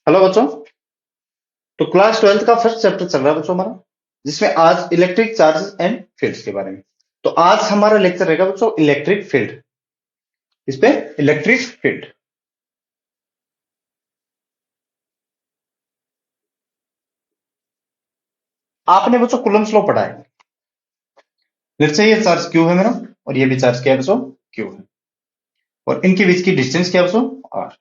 Hello बच्चों। तो class 12th का फर्स्ट चैप्टर चल रहा है बच्चों हमारा, जिसमें आज इलेक्ट्रिक चार्जेस एंड फील्ड्स के बारे में। तो आज हमारा लेक्चर रहेगा बच्चों इलेक्ट्रिक फील्ड। इस पे इलेक्ट्रिक फील्ड आपने बच्चों कूलम्ब्स लॉ पढ़ा है। लेट्स से ये चार्ज क्यू है मेरा, और ये भी चार्ज क्या है बच्चों, क्यू है, और इनके बीच की डिस्टेंस क्या है बच्चों, आर।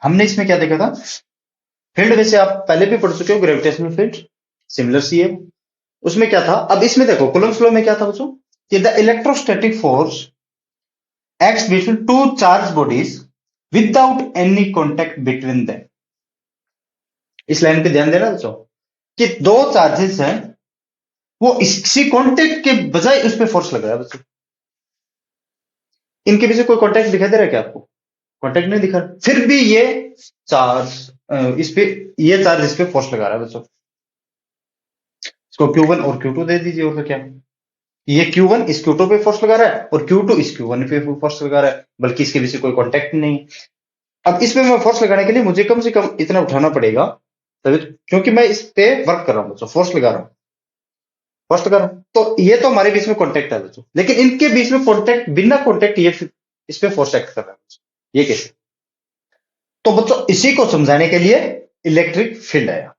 हमने इसमें क्या देखा था, फील्ड वैसे आप पहले भी पढ़ चुके हो, ग्रेविटेशनल फील्ड सिमिलर सी है। उसमें क्या था, अब इसमें देखो कूलम्ब्स लॉ में क्या था बच्चों, कि the electrostatic force acts between two charged bodies without any contact between them। इस लाइन पे ध्यान देना बच्चों, कि दो चार्जेस हैं, वो इसी कांटेक्ट के बजाय उस पर फोर्स लग रहा है बच्चों। इनके पीछे कोई कांटेक्ट दिखाई दे रहा है क्या आपको? कांटेक्ट नहीं दिखा रहा, फिर भी ये चार्ज इस पे, ये चार्ज इस पे फोर्स लगा रहा है बच्चों। इसको Q1 और Q2 दे दीजिए, और तो क्या, ये Q1 इस Q2 पे फोर्स लगा रहा है और Q2 इस Q1 पे फोर्स लगा रहा है, बल्कि इसके पीछे कोई कांटेक्ट नहीं। अब इसमें मैं फोर्स लगाने के लिए मुझे कम से कम इतना उठाना पड़ेगा, तभी क्योंकि मैं इस पे वर्क कर रहा हूं बच्चों, फोर्स लगा रहा हूं, फोर्स लगा रहा हूं। तो ये तो हमारे बीच में कॉन्टेक्ट है बच्चों, लेकिन इनके बीच में कॉन्टेक्ट, बिना कॉन्टेक्ट ये इस पे फोर्स एक्ट कर रहा है बच्चों। ये कैसे? तो बच्चों इसी को समझाने के लिए इलेक्ट्रिक फील्ड आया,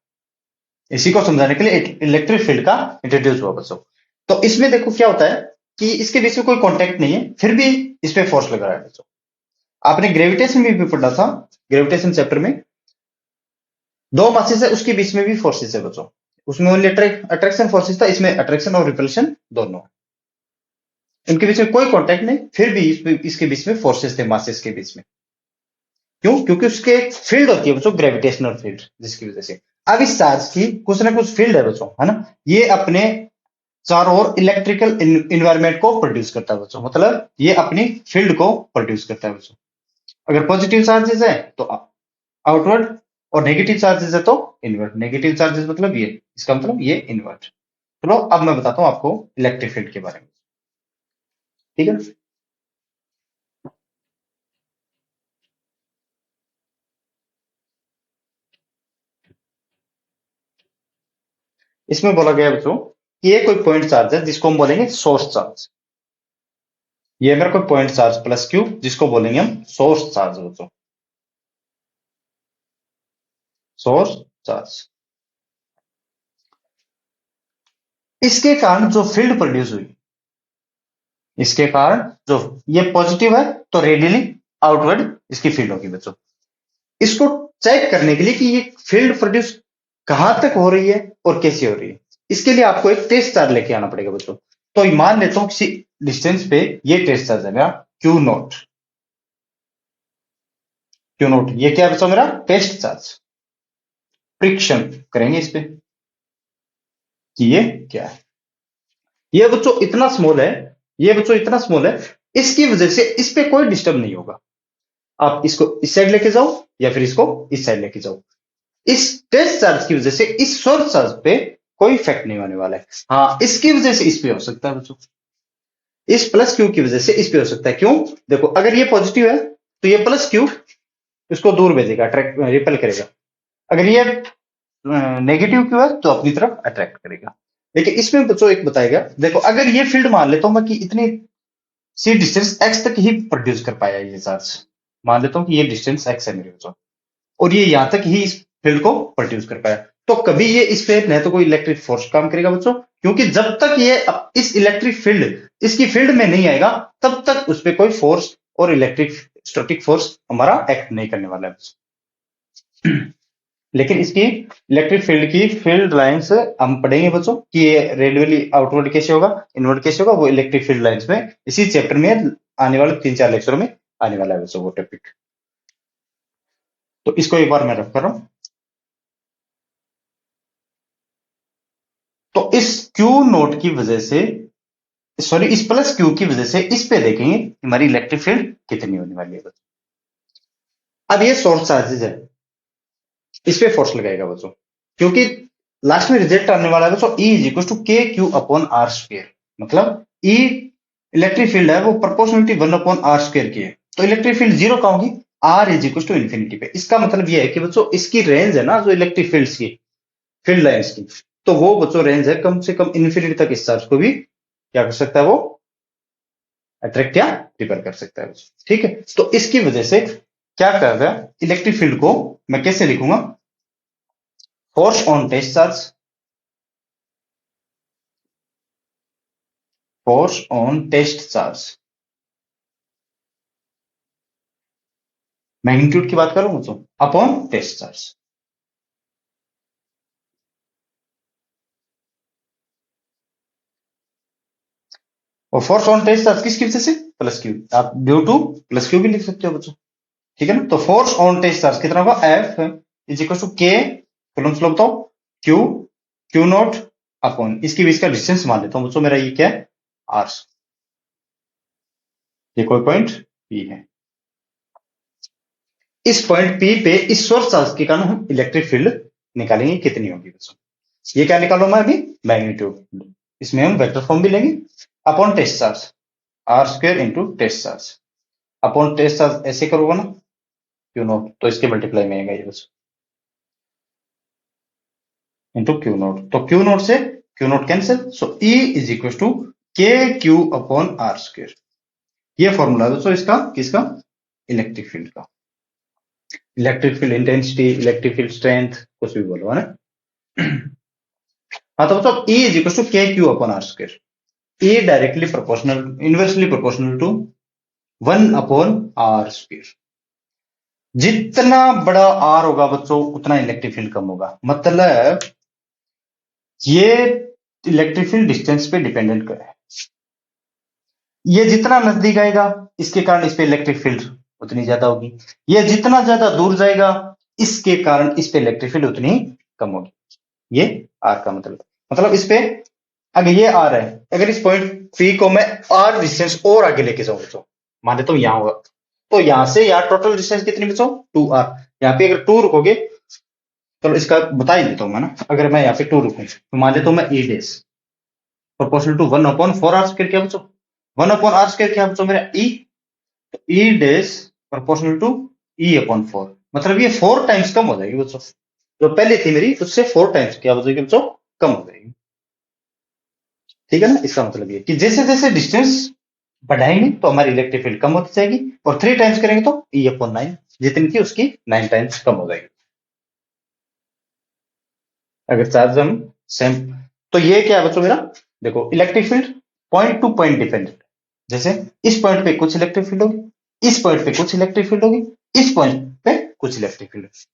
इसी को समझाने के लिए इलेक्ट्रिक फील्ड का इंट्रोड्यूस हुआ बच्चों। तो इसमें देखो क्या होता है, कि इसके बीच में कोई कॉन्टेक्ट नहीं है, फिर भी इस पे फोर्स लगा रहा है बच्चों। आपने ग्रेविटेशन में भी पढ़ा था, ग्रेविटेशन चैप्टर में दो मासेस है, उसके बीच में भी फोर्सेस है बच्चों। उसमें ओनली अट्रैक्शन फोर्सेस था, इसमें अट्रैक्शन और रिपल्शन दोनों। इनके बीच में कोई कांटेक्ट नहीं, फिर भी इसके बीच में फोर्सेस थे, मासेस के बीच में। क्यों? क्योंकि उसके एक फील्ड होती है बच्चों, ग्रेविटेशनल फील्ड, जिसकी वजह से अब इस चार्ज की कुछ ना कुछ फील्ड है बच्चों, है ना। ये अपने चारों ओर इलेक्ट्रिकल इन्वायरमेंट को प्रोड्यूस करता है बच्चों, मतलब ये अपनी फील्ड को प्रोड्यूस करता है बच्चों। अगर पॉजिटिव चार्जेस है तो आउटवर्ड, और नेगेटिव चार्जेस है तो इनवर्ट। नेगेटिव चार्जेस मतलब ये, इसका मतलब ये इनवर्ट। चलो अब मैं बताता हूं आपको इलेक्ट्रिक फील्ड के बारे में, ठीक है। इसमें बोला गया है बच्चों कि ये कोई पॉइंट चार्ज है, जिसको हम बोलेंगे सोर्स चार्ज। ये मेरा कोई पॉइंट चार्ज प्लस क्यू, जिसको बोलेंगे हम सोर्स चार्ज बच्चों, सोर्स चार्ज। इसके कारण जो फील्ड प्रोड्यूस हुई, इसके कारण जो, ये पॉजिटिव है तो रेडियली आउटवर्ड इसकी फील्ड होगी बच्चों। इसको चेक करने के लिए कि ये फील्ड प्रोड्यूस कहां तक हो रही है और कैसे हो रही है, इसके लिए आपको एक टेस्ट चार्ज लेके आना पड़ेगा बच्चों। तो मान लेता हूं किसी डिस्टेंस पे ये टेस्ट चार्ज है मेरा क्यू नोट, क्यू नोट ये क्या है बच्चों, मेरा टेस्ट चार्ज। फ्रिक्शन करेंगे इस पे कि ये क्या है। ये बच्चों इतना स्मॉल है, ये बच्चों इतना स्मॉल है, इसकी वजह से इस पे कोई डिस्टर्ब नहीं होगा। आप इसको इस साइड लेके जाओ या फिर इसको इस साइड लेके जाओ, इस टेस्ट चार्ज की वजह से इस सोर्स चार्ज पे कोई इफेक्ट नहीं होने वाला है। हाँ, इसकी वजह से इस पे हो सकता है बच्चों, इस प्लस क्यू की वजह से इस पे हो सकता है। क्यों? देखो अगर ये पॉजिटिव है तो ये प्लस क्यू इसको दूर भेजेगा, अट्रैक्ट रिपेल करेगा। अगर ये नेगेटिव क्यू है तो अपनी तरफ अट्रैक्ट करेगा। लेकिन इसमें बच्चों एक बताएगा, देखो अगर ये फील्ड मान लेता हूं मैं कि इतनी सी डिस्टेंस एक्स तक ही प्रोड्यूस कर पाया ये चार्ज, मान लेता हूं कि ये डिस्टेंस एक्स है मेरे बच्चों, और ये यहां तक ही इस फील्ड को प्रोड्यूस कर पाया, तो कभी ये इस पे न तो कोई इलेक्ट्रिक फोर्स काम करेगा बच्चों, क्योंकि जब तक ये इस इलेक्ट्रिक फील्ड इसकी फील्ड में नहीं आएगा, तब तक उस पर कोई फोर्स और इलेक्ट्रिक स्टैटिक फोर्स हमारा एक्ट नहीं करने वाला है। लेकिन इसकी इलेक्ट्रिक फील्ड की फील्ड लाइंस हम पढ़ेंगे बच्चों, कि ये रेडियली आउटवर्ड कैसे होगा, इनवर्ड कैसे होगा, वो इलेक्ट्रिक फील्ड लाइंस में इसी चैप्टर में आने वाले 3-4 लेक्चरों में आने वाला है बच्चों वो टॉपिक। तो इसको एक बार मैं रख कर रहा हूं। तो इस क्यू नोट की वजह से, सॉरी इस प्लस क्यू की वजह से इस पे देखेंगे हमारी इलेक्ट्रिक फील्ड कितनी होने वाली है बच्चों। अब ये सोर्स चार्जेस है, इस पे फोर्स लगाएगा बच्चों, क्योंकि लास्ट में रिजल्ट आने वाला है बच्चों, E इज इक्वल टू के क्यू अपॉन आर स्क्वायर, मतलब E इलेक्ट्रिक फील्ड है वो प्रोपोर्शनलिटी 1/r स्क्वायर की है। तो इलेक्ट्रिक फील्ड जीरो कहां होगी, r is equal to infinity पे। इसका मतलब ये है कि बच्चों इसकी रेंज है ना जो इलेक्ट्रिक फील्ड्स की, फील्ड लाइंस की, तो वो बच्चों रेंज है कम से कम इन्फिनिटी तक इस चार्ज को भी क्या कर सकता है, वो अट्रैक्ट या रिपेल कर सकता है बच्चों। ठीक है, तो इसकी वजह से क्या कर रहा है, इलेक्ट्रिक फील्ड को मैं कैसे लिखूंगा, force on test charge, force on test charge, magnitude की बात करूं बच्चों, अपॉन टेस्ट चार्ज। और फोर्स ऑन टेस्ट चार्ज किसकी वजह से, प्लस क्यू, आप ड्यू टू प्लस क्यू भी लिख सकते हो बच्चों। ठीक है ना, तो फोर्स ऑन टेस्ट चार्ज कितना होगा, एफ इज इक्वल टू के, कूलम्ब्स लॉ बताओ, क्यू, क्यू नॉट अपॉन, इसकी भी इसका डिस्टेंस मान लेता हूं बच्चों, मेरा ये क्या है, आर, ये कोई पॉइंट पी है। इस पॉइंट पी पे इस सोर्स चार्ज के कारण हम इलेक्ट्रिक फील्ड निकालेंगे, कितनी होगी बच्चों, ये क्या निकालो मैं अभी, मैग्नीट्यूड, इसमें हम वेक्टर फॉर्म भी लेंगे, upon test charge, r square into test charge, upon test charge ऐसे करोगे ना, क्यू नॉट, तो इसके मल्टीप्लाई में आएगा ये बस, इंटू क्यू नॉट, तो क्यू नॉट से q naught cancel, so e is equal to के क्यू अपॉन आर स्क्वायर। ये फॉर्मूला है दोस्तों इसका, किसका, इलेक्ट्रिक फील्ड का, electric field intensity, electric field strength, कुछ भी बोलो, है ना। हाँ, तो मतलब ई इज इक्वल टू के Q upon are square, e directly proportional, inversely proportional to 1 upon are square. जितना बड़ा आर होगा बच्चों उतना इलेक्ट्रिक फील्ड कम होगा, मतलब ये इलेक्ट्रिक फील्ड डिस्टेंस पे डिपेंडेंट है, ये जितना नजदीक आएगा इसके कारण इस पे इलेक्ट्रिक फील्ड उतनी ज्यादा होगी, ये जितना ज्यादा दूर जाएगा इसके कारण इस पे इलेक्ट्रिक फील्ड उतनी ही कम होगी। ये आर का मतलब इस पे, अगर ये आर है, अगर इस पॉइंट पी को मैं आर डिस्टेंस और आगे लेके जाऊं बच्चों, मान लेता हूं यहां होगा, तो यहां से यहां टोटल डिस्टेंस कितनी बच्चों, 2r, यहाँ पे अगर 2 रुकोगे, तो इसका बता ही देता हूं मैं ना, अगर मैं यहाँ पे 2 रुकूं तो मान लेता हूं मैं E does proportional to 1 upon 4r square, क्या बच्चों 1 अपॉन आर स्क्वायर, क्या बच्चों मेरा E, E does proportional to E upon 4, मतलब ये 4 टाइम्स कम हो जाएगी बच्चों, जो पहले थी मेरी उससे 4 टाइम्स क्या हो जाएगी बच्चों, कम हो जाएगी। ठीक है ना, इसका मतलब ये कि जैसे जैसे डिस्टेंस बढ़ाएंगे तो हमारी इलेक्ट्रिक फील्ड कम होती जाएगी, और 3 टाइम्स करेंगे तो ई अपॉन 9, जितनी थी उसकी 9 टाइम्स कम हो जाएगी, अगर चार्ज हम सेम। तो ये क्या है बच्चों मेरा, देखो electric field point two point dependent, जैसे इस पॉइंट पे कुछ इलेक्ट्रिक फील्ड होगी, इस पॉइंट पे कुछ इलेक्ट्रिक फील्ड होगी, इस पॉइंट पे कुछ इलेक्ट्रिक फील्ड होगी,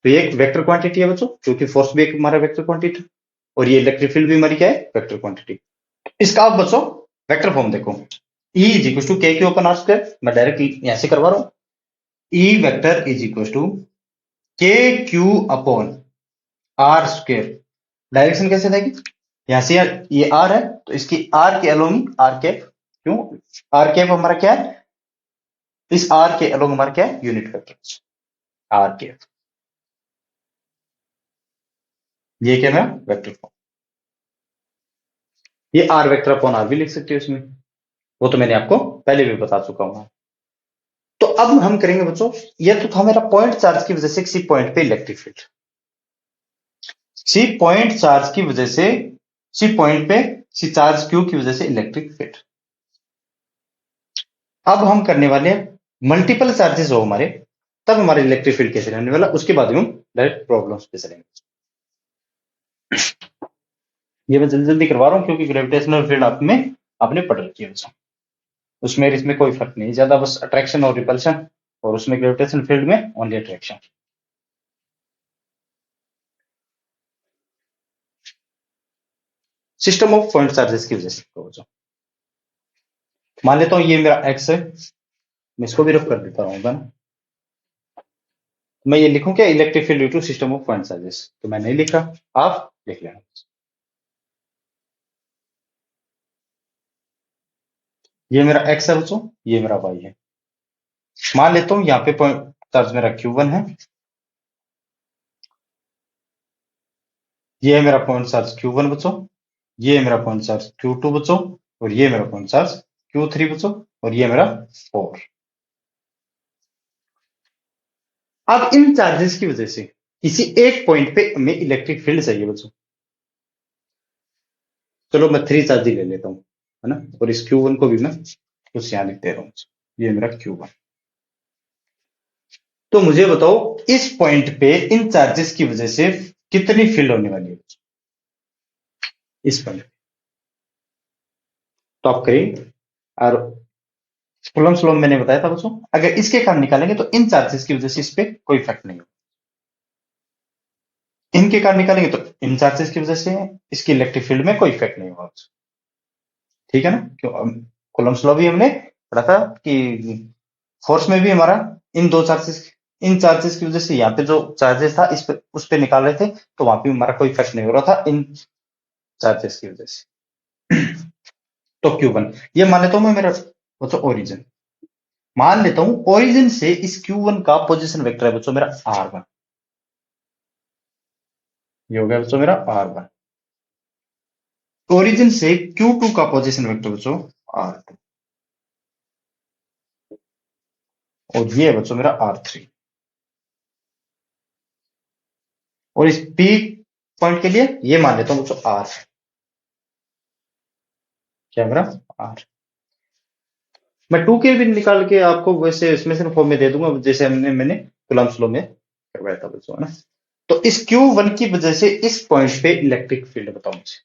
तो ये एक वेक्टर क्वांटिटी है बच्चों, क्योंकि फोर्स भी एक हमारा वेक्टर क्वांटिटी, और ये इलेक्ट्रिक फील्ड भी हमारी क्या है, वेक्टर क्वांटिटी। इसका आप बच्चों वेक्टर फॉर्म देखो, E इज इक्वल टू के क्यू अपन आर स्क्वायर, मैं डायरेक्ट यहां से करवा रहा हूं, E vector is equal to के Q upon are square, direction कैसे रहेगी, यहां से ये आर है तो इसकी आर के अलोंग आर कैप, क्यों, आर कैप हमारा क्या है, इस आर के अलोंग हमारा क्या है, यूनिट वेक्टर आर कैप, ये क्या है वेक्टर फॉर्म, ये आर वेक्टर अपॉन आर भी लिख सकते हो इसमें, वो तो मैंने आपको पहले भी बता चुका हूं। तो अब हम करेंगे बच्चों, ये तो था मेरा पॉइंट चार्ज की वजह से किसी पॉइंट पे electric field, c point charge की वजह से, सी पॉइंट पे सी चार्ज क्यू की वजह से इलेक्ट्रिक फील्ड। अब हम करने वाले हैं मल्टीपल चार्जेस हो हमारे, तब हमारे इलेक्ट्रिक फील्ड कैसे रहने वाला, उसके बाद हम डायरेक्ट प्रॉब्लम्स पे चलेंगे। ये मैं जल्दी जल्दी करवा रहा हूं क्योंकि ग्रेविटेशनल फील्ड आप में आपने पढ़ रखी है उसमें इसमें कोई फर्क नहीं ज्यादा, बस अट्रैक्शन और रिपल्शन, और उसमें ग्रेविटेशनल फील्ड में only attraction. System of point charges की वजह से मान लेता हूं ये मेरा एक्स है, मैं इसको भी रफ कर देता रहूंगा ना, मैं ये लिखूं क्या, electric field due to system of point charges, तो मैं नहीं लिख रहा, आप लिख लेना, ये मेरा एक्स है बच्चों, ये मेरा वाई है, मान लेता हूं यहाँ पे पॉइंट चार्ज मेरा Q1 है, ये है मेरा पॉइंट चार्ज Q1 बच्चों, ये है मेरा पॉइंट चार्ज Q2 बच्चों, और ये मेरा पॉइंट चार्ज Q3 बच्चों, और ये मेरा 4। अब इन चार्जेस की वजह से किसी एक पॉइंट पे हमें इलेक्ट्रिक फील्ड चाहिए बच्चों। चलो मैं 3 चार्ज ही ले लेता हूं, है ना, और इस Q1 को भी मैं कुछ यहां लिख दे रहा हूं, ये मेरा Q1। तो मुझे बताओ इस पॉइंट पे इन चार्जेस की वजह से कितनी फील्ड होने वाली है इस पॉइंट पे। तो आप करें, और कूलम्ब्स लॉ मैंने बताया था बच्चों, अगर इसके कारण निकालेंगे तो इन चार्जेस की वजह से इस पे कोई इफेक्ट नहीं होगा, इनके कारण निकालेंगे तो इन चार्जेस की वजह से इसकी इलेक्ट्रिक फील्ड में कोई इफेक्ट नहीं होगा। ठीक है ना, क्यों कूलम्ब्स लॉ भी हमने पढ़ा था कि फोर्स में भी हमारा इन चार्जेस की वजह से यहाँ पे जो चार्जेस था इस पे उस पे निकाल रहे थे, तो वहां पे हमारा कोई इफेक्ट नहीं हो रहा था इन चार्जेस की वजह से। तो Q1 ये मान लेता हूं मैं मेरा बच्चों ओरिजिन, मान लेता हूं ओरिजिन से इस Q1 का पोजीशन वेक्टर है बच्चों मेरा R1, ये हो गया बच्चों मेरा R1। ओरिजिन से Q2 का पोजीशन वेक्टर बच्चों R2, और ये है बच्चों मेरा R3। और इस P पॉइंट के लिए ये मान लेता हूं बच्चों R, क्या मेरा R। मैं 2 के भी निकाल के आपको वैसे इसमें से फॉर्म में दे दूंगा, जैसे मैंने कूलम्ब्स लॉ में करवाया था बच्चों, है ना। तो इस Q1 की वजह से इस पॉइंट पे इलेक्ट्रिक फील्ड बताओ मुझे।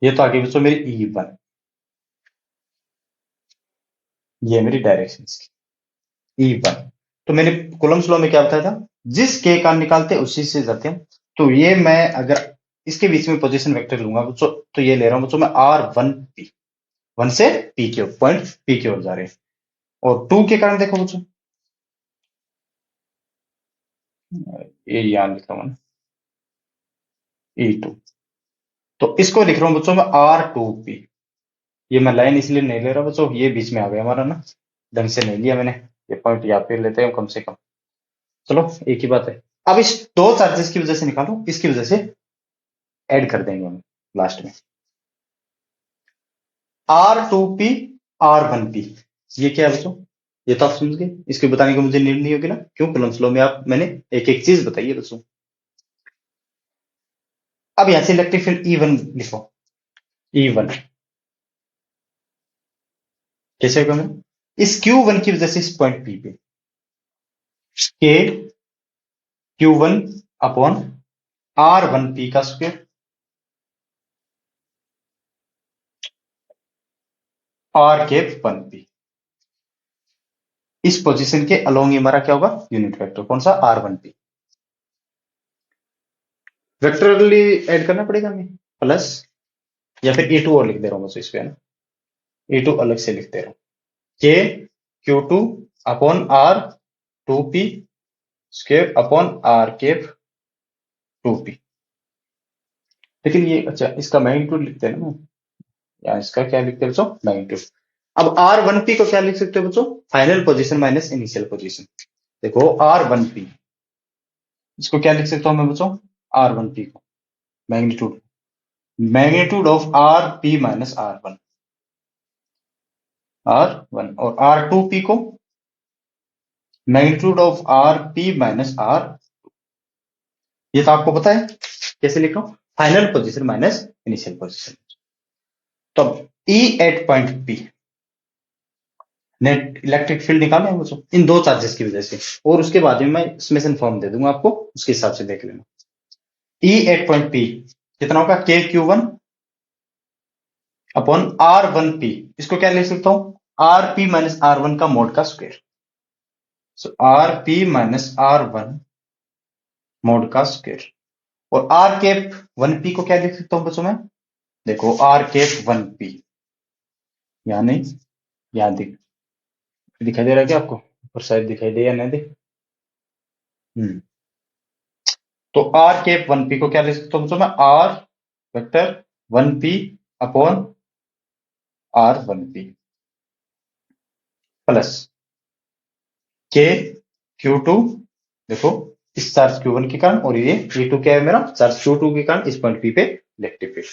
ये तो आगे बच्चों मेरी E1, ये मेरी डायरेक्शन E1। तो मैंने कूलम्ब्स लॉ में क्या बताया था, जिस के का निकालते हैं उसी से जाते हैं। तो ये मैं अगर इसके बीच में पोजीशन वेक्टर लूंगा बच्चों, तो ये ले रहा हूं बच्चों मैं R1P, 1 से P की ओर, पॉइंट P की ओर जा रहे हैं। और 2 के कारण देखो बच्चों, ये यहां लिख रहा हूं E2, तो इसको लिख रहा हूं बच्चों मैं R2P। ये मैं लाइन इसलिए नहीं ले रहा बच्चों, ये बीच में आ गया हमारा ना, ढंग से नहीं लिया मैंने, ये पॉइंट यहाँ पे लेते हैं कम से कम। चलो एक ही बात है। अब इस दो चार्जेस की वजह से निकालो, इसकी वजह से ऐड कर देंगे हम लास्ट में R2P R1P। ये क्या है बच्चों, ये तो आप समझ गए, इसके बताने की मुझे नीड नहीं होगी ना, क्यों कॉलम्स लॉ में आप मैंने एक एक चीज बताई है बच्चों। अब यहां से इलेक्ट्रिक फील्ड E1 लिखो, E1 कैसे होगा मैं, इस Q1 की वजह से इस पॉइंट P पे के Q1 अपॉन R1P का स्क्वायर, R कैप 1P। इस पोजीशन के अलोंग ये हमारा क्या होगा, यूनिट वेक्टर कौन सा, R1P। वेक्टरली ऐड करना पड़ेगा हमें, प्लस या फिर E2 और लिख दे रहा हूं बस इस पे, है ना, E2 अलग से लिख दे रहा हूं, के Q2 upon R2P square upon R cap 2P। लेकिन ये अच्छा इसका मैग्नीट्यूड लिखते हैं ना, या इसका क्या लिखते हैं बच्चों, मैग्नीट्यूड। अब R1P को क्या लिख सकते हो बच्चों, final position minus initial position. देखो R1P, इसको क्या लिख सकता हूं मैं बच्चों, R1P को magnitude, magnitude of R P minus R1, R1, और R2P को magnitude of R P minus R। ये तो आपको पता है कैसे लिख रहा हूं, final position minus initial position. तो E at point P net electric field निकालना है मुझे इन दो चार्जेस की वजह से, और उसके बाद में मैं समेशन फॉर्म दे दूंगा आपको, उसके हिसाब से देख लेना। E एट पॉइंट P कितना होगा, के Q1 अपॉन R1P, इसको क्या लिख सकता हूं, RP माइनस R1 का मोड का स्क्वायर। सो RP माइनस R1 मोड का स्क्वायर। और R कैप 1P को क्या लिख सकता हूं बच्चों में, देखो R कैप 1P, यहां नहीं, यहां दिखाई दे रहा है क्या आपको, और शायद दिखाई दे या नहीं दे। तो R कैप 1P को क्या लिख सकता हूं बच्चों में, R vector 1P upon R1P plus के Q2, देखो इस चार्ज Q1 के कारण, और ये E2 क्या है मेरा, चार्ज Q2 के कारण इस पॉइंट P पे इलेक्ट्रिक फील्ड,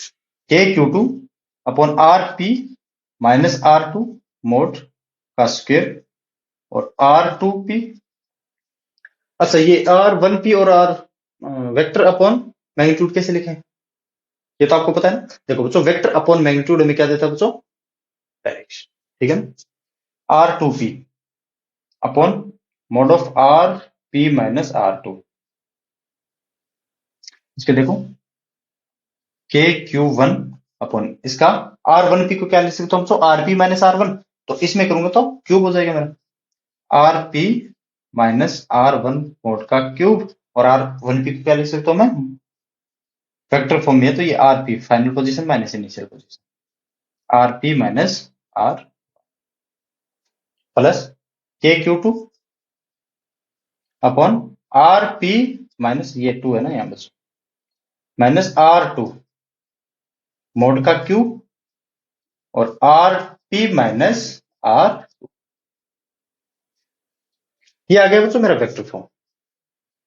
के Q2 upon RP minus R2 mode का स्क्वायर और R2P। अच्छा, ये R1P और R वेक्टर अपॉन मैग्नीट्यूड कैसे लिखें, ये तो आपको पता है ना। देखो बच्चों, वेक्टर अपॉन मैग्नीट्यूड हमें क्या देता है बच्चों, डायरेक्शन, ठीक है ना। R2P upon mode of RP minus R2। इसके देखो KQ1 अपॉन इसका R1P को क्या लिख सकता हूँ, RP माइनस R1। तो इसमें करूंगा तो क्यूब हो जाएगा मेरा, RP माइनस R1 मोड का क्यूब। और R1P को क्या लिख सकता हूँ मैं, वेक्टर फॉर्म में है, तो ये RP final position minus initial position, RP minus R plus KQ2 upon RP minus ये 2 है ना यहाँ बस, माइनस R2 मोड का क्यूब और RP माइनस R। ये आ गया बच्चों मेरा वेक्टर फॉर्म,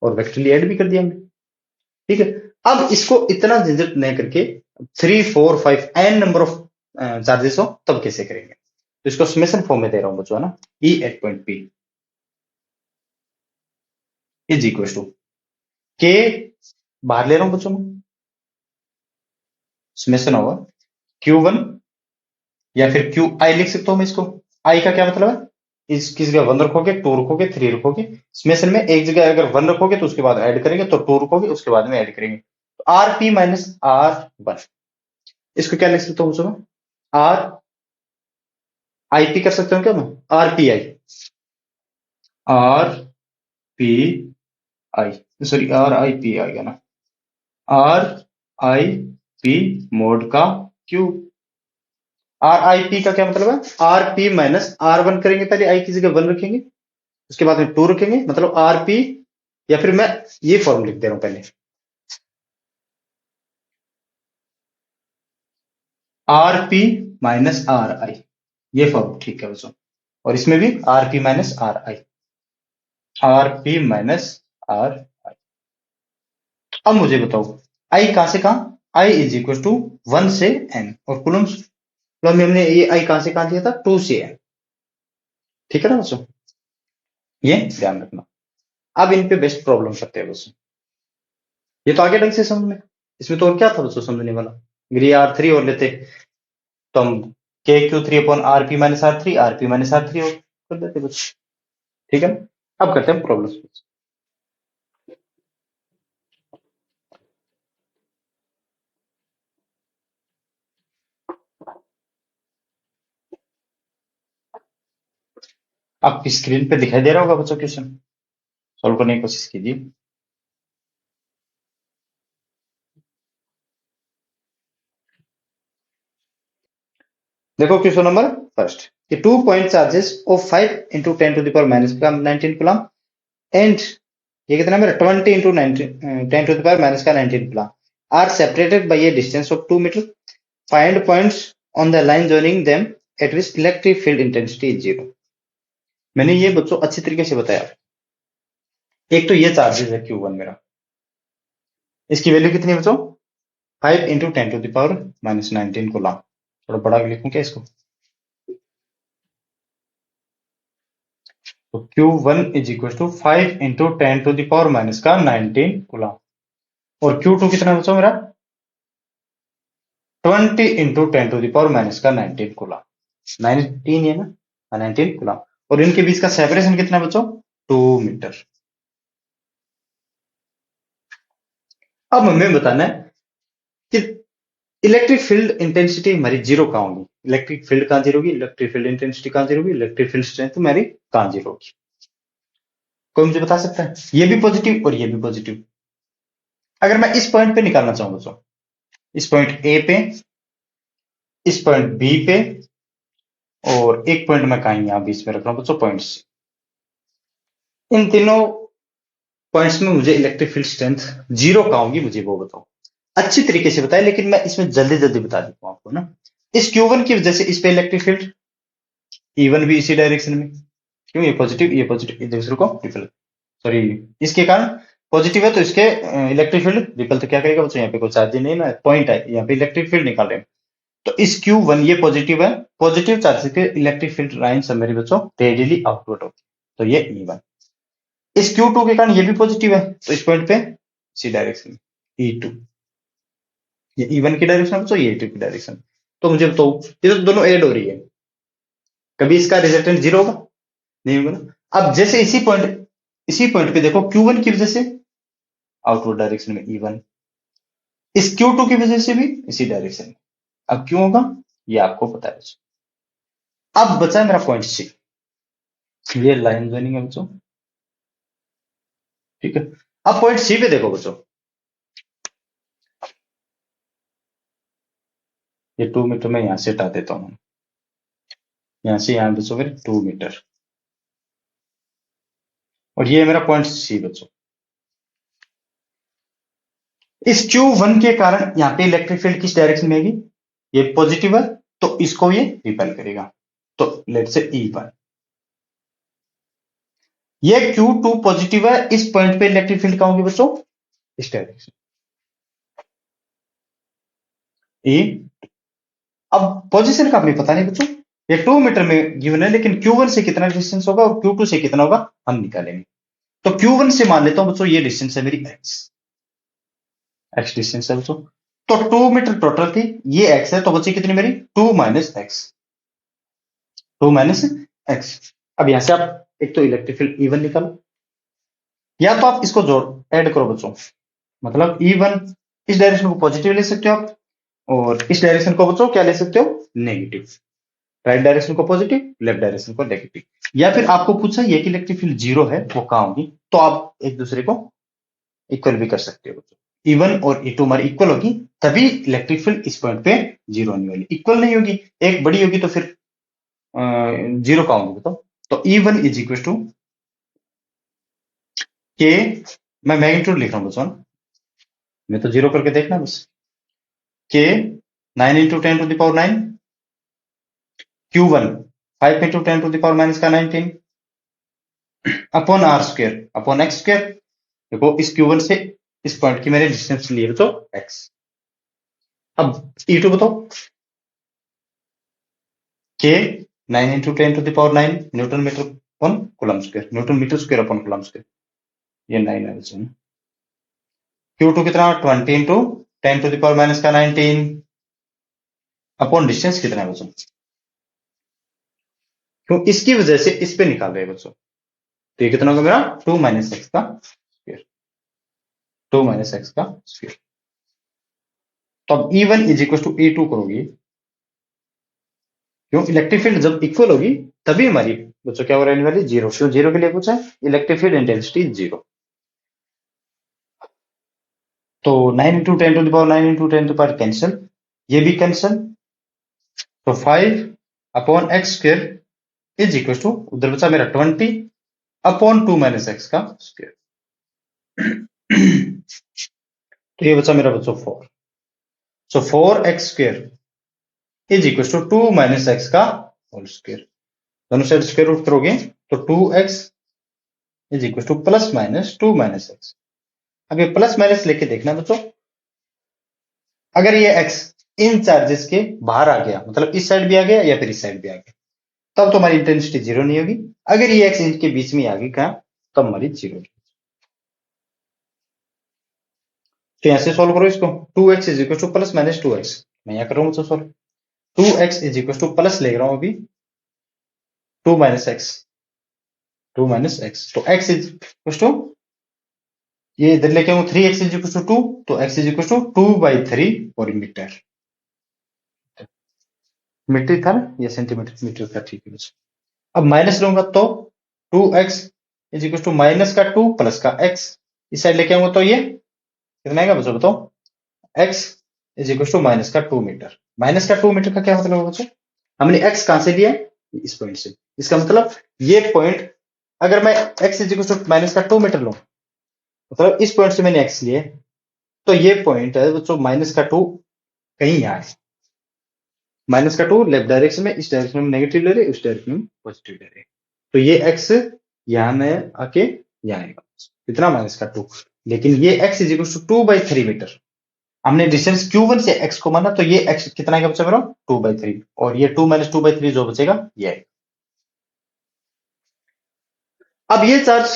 और वेक्टरली ऐड भी कर दिया हमने, ठीक है। अब इसको इतना झंझट नहीं करके 3 4 5 एन नंबर ऑफ चार्जेस हो तब कैसे करेंगे, तो इसको समेशन फॉर्म में दे रहा हूं बच्चों, है ना। E at point P is equal to K, बाहर ले रहा हूं बच्चों में, समेशन होगा Q1 या फिर QI लिख सकता हूं मैं इसको। I का क्या मतलब है, किस जगह 1 रखोगे, 2 रखोगे, 3 रखोगे, समेशन में एक जगह अगर 1 रखोगे तो उसके बाद ऐड करेंगे, तो 2 रखोगे उसके बाद में ऐड करेंगे, तो RP माइनस R1। इसको क्या लिख सकता हूं बच्चों में, RIP कर सकते हो क्या मैं, RPI, RPI सॉरी RIP आएगा ना, RIP मोड का क्यूब। RIP का क्या मतलब है, RP माइनस R1 करेंगे, पहले I की जगह 1 रखेंगे, उसके बाद में 2 रखेंगे, मतलब RP, या फिर मैं ये फॉर्म लिख दे रहा हूं पहले, RP माइनस RI, ये फॉर्म ठीक है बच्चों। और इसमें भी RP minus RI, RP minus RI। अब मुझे बताओ I कहां से कहां, I इज इक्वल टू 1 से n, और कुलम्स लॉ में हमने ये I कहां से कहां दिया था, 2 से n, ठीक है ना बच्चों, ये ध्यान रखना। अब इन पे बेस्ट प्रॉब्लम करते हैं बच्चों, ये तो आगे ढंग से समझ में, इसमें तो और क्या था बच्चों समझने वाला, अगर ये R3 और लेते तो हम KQ3 upon RP minus R3 minus R3 और कर देते बच्चों, ठीक है ना। अब करते हैं प्रॉब्लम। आपकी स्क्रीन पे दिखाई दे रहा होगा बच्चों, क्वेश्चन सॉल्व करने की कोशिश कीजिए। देखो क्वेश्चन नंबर फर्स्ट, कि 2 point charges of 5 into 10 to the power minus 19 coulomb and ये कितना मेरा 20 into 10 to the power minus 19 coulomb are separated by a distance of 2 metre, find points on the line joining them at which electric field intensity is 0। मैंने ये बच्चों अच्छी तरीके से बताया। एक तो ये चार्जेस है Q1 मेरा, इसकी वैल्यू कितनी है बच्चों, 5 into 10 to the power minus 19 coulomb. थोड़ा बड़ा लिखूं क्या इसको, तो Q1 is equal to 5 into 10 to the power minus का 19 कूलम, और Q2 कितना बचा मेरा 20 into 10 to the power minus का 19 कूलम, 19 है ना, 19 कूलम, और इनके बीच का सेपरेशन कितना बच्चों 2 मीटर। अब हमें बताना है कि इलेक्ट्रिक फील्ड इंटेंसिटी हमारी जीरो कहां होगी, इलेक्ट्रिक फील्ड कहां जीरो होगी, इलेक्ट्रिक फील्ड इंटेंसिटी कहां जीरो होगी, इलेक्ट्रिक फील्ड स्ट्रेंथ हमारी कहां जीरो होगी, कोई मुझे बता सकता है, ये भी पॉजिटिव और ये भी पॉजिटिव। अगर मैं इस पॉइंट पे निकालना चाहूं बच्चों, इस पॉइंट ए पे, इस पॉइंट बी पे, और एक पॉइंट मैं कहीं यहां बीच में रख रहा हूं बच्चों पॉइंट्स, इन तीनों पॉइंट्स में मुझे इलेक्ट्रिक फील्ड स्ट्रेंथ जीरो कहां होगी मुझे वो बताओ, अच्छी तरीके से बताए, लेकिन मैं इसमें जल्दी जल्दी बता देता हूं आपको ना। इस Q1 की वजह से इस पे इलेक्ट्रिक फील्ड E1 भी इसी डायरेक्शन में, क्यों ये पॉजिटिव एक दूसरे को रिपल, सॉरी इसके कारण पॉजिटिव है तो इसके इलेक्ट्रिक फील्ड रिपल तो क्या करेगा बच्चों, यहाँ पे कोई चार्ज नहीं ना, पॉइंट है यहाँ पे इलेक्ट्रिक फील्ड निकाल रहे हैं, तो इस Q1 ये पॉजिटिव है, पॉजिटिव चार्ज के इलेक्ट्रिक फील्ड लाइन सब मेरे बच्चों रेडियली आउटवर्ड होती है, तो ये E1। इस Q2 के कारण ये भी पॉजिटिव है, तो इस पॉइंट पे इसी डायरेक्शन में E2, ये E1 की डायरेक्शन है, तो ये E2 की डायरेक्शन। तो मुझे बताओ, ये तो दोनों ऐड हो रही है, कभी इसका रिजल्टेंट जीरो होगा? नहीं होगा ना। अब जैसे इसी पॉइंट पे देखो, Q1 की वजह से आउटवर्ड डायरेक्शन में E1, इस Q2 की वजह से भी इसी डायरेक्शन में। अब क्यों होगा ये आपको पता है। अब बचा है मेरा पॉइंट सी, ये लाइन ज्वाइनिंग है बच्चों, ठीक है। अब पॉइंट सी पे देखो बच्चों, ये 2 मीटर में यहां से हटा देता हूं, यहां से यहां बच्चों फिर 2 मीटर, और ये मेरा पॉइंट सी बच्चों। इस Q1 के कारण यहाँ पे इलेक्ट्रिक फील्ड किस डायरेक्शन में आएगी, ये पॉजिटिव है, तो इसको ये रिपेल करेगा। तो लेट से E1, ये Q2 पॉजिटिव है, इस पॉइंट पे इलेक्ट्रिक फील्ड कहाँ होगी बच्चों, इस डायरेक्शन E। अब पोजीशन का हमें पता नहीं बच्चों, ये 2 मीटर में गिवन है, लेकिन Q1 से कितना डिस्टेंस होगा और Q2 से कितना होगा हम निकालेंगे। तो Q1 से मान लेता हूं बच्चों ये डिस्टेंस है मेरी x डिस्टेंस है बच्चों। तो 2 मीटर टोटल थी, ये x है, तो बची कितनी मेरी 2 माइनस एक्स, 2 माइनस एक्स। अब यहां से आप एक तो इलेक्ट्रिक फील्ड E1 निकालो, या तो आप इसको जोड़ ऐड करो बच्चों, मतलब E1 इस डायरेक्शन को पॉजिटिव ले सकते हो आप, और इस डायरेक्शन को बच्चों क्या ले सकते हो, नेगेटिव। राइट डायरेक्शन को पॉजिटिव, लेफ्ट डायरेक्शन को नेगेटिव। या फिर आपको पूछा ये कि इलेक्ट्रिक फील्ड जीरो है, वो कहां होगी, तो आप एक दूसरे को इक्वल भी कर सकते हो। E1 और E2 हमारी इक्वल होगी, तभी इलेक्ट्रिक फील्ड इस पॉइंट पे जीरो होने वाली। इक्वल नहीं होगी, एक बड़ी होगी तो फिर जीरो कहां होगी बताओ। तो E1 इज इक्वल टू के, मैं मैग्नीट्यूड लिख रहा हूं बच्चों, मैं तो जीरो करके देखना बस, k 9 into 10 to the power 9, Q1 5 into 10 to the power minus का 19 upon are square upon x square. देखो इस Q1 से इस पॉइंट की मैंने डिस्टेंस ली है तो x। अब E2 बताओ, k 9 into 10 to the power 9 newton metre upon coulomb square, newton metre square upon coulomb square, ये 9 है बच्चों। Q2 कितना 20 into 10 to the power minus का 19 अपॉन डिस्टेंस कितना है बच्चों, तो इसकी वजह से इस पे निकाल रहे हैं बच्चों। तो ये कितना होगा मेरा 2 माइनस एक्स का स्क्वायर, 2 माइनस एक्स का स्क्वायर। तो अब E1 is equal to E2 करोगे, क्यों इलेक्ट्रिक फील्ड जब इक्वल होगी तभी हमारी बच्चों क्या हो रहने वाली, जीरो। क्यों जीरो के लिए पूछा है, इलेक्ट्रिक फील्ड इंटेंसिटी जीरो। तो 9 into 10 to the power 9 into 10 to power cancel, ये भी कैंसिल, तो 5 upon x square is equal to, उधर बचा मेरा 20 अपॉन 2 माइनस एक्स का स्क्वायर। तो ये बचा मेरा बच्चों 4, so 4x square is equal to 2 minus x का होल स्क्वायर। दोनों साइड स्क्वायर रूट करोगे तो 2x is equal to plus minus 2 minus x. अब ये प्लस माइनस लेके देखना बच्चों, अगर ये x इन चार्जेस के बाहर आ गया, मतलब इस साइड भी आ गया या फिर इस साइड भी आ गया, तब तो हमारी इंटेंसिटी जीरो नहीं होगी। अगर ये x इनके बीच में आ गई कहा, तब हमारी जीरो। तो यहां से सोल्व करो इसको, 2x is equal to plus minus 2x, मैं यहां कर रहा हूं solve. 2x is equal to plus ले रहा हूं अभी 2 माइनस एक्स, 2 माइनस एक्स, तो x इज इक्वल टू, ये इधर लेके आऊं 3x इज इक्वल टू 2, तो x इज इक्वल टू 2/3 और मीटर। मीटर था ना, ये सेंटीमीटर मीटर का, ठीक है बस। अब माइनस लूंगा तो 2x is equal to minus का 2 प्लस का x, इस साइड लेके आऊंगा तो ये कितना आएगा बच्चों बताओ, x is equal to minus का 2 मीटर। माइनस का 2 मीटर का क्या मतलब है बच्चों, हमने x कहां से लिया है, इस पॉइंट से। इसका मतलब ये पॉइंट, अगर मैं x is equal to minus का 2 मीटर लूं, मतलब इस पॉइंट से मैंने x लिए, तो ये पॉइंट है बच्चों माइनस का 2 कहीं यहाँ है, माइनस का 2 लेफ्ट डायरेक्शन में, इस डायरेक्शन में नेगेटिव ले रहे, उस डायरेक्शन में पॉजिटिव ले रहे, तो ये x यहाँ में आके यहाँ आएगा, कितना माइनस का 2। लेकिन ये x is equal to 2/3 metre, हमने डिस्टेंस Q1 से x को माना, तो ये x कितना आएगा बच्चा मेरा 2/3, और ये 2 माइनस 2/3 जो बचेगा ये आएगा। अब ये चार्ज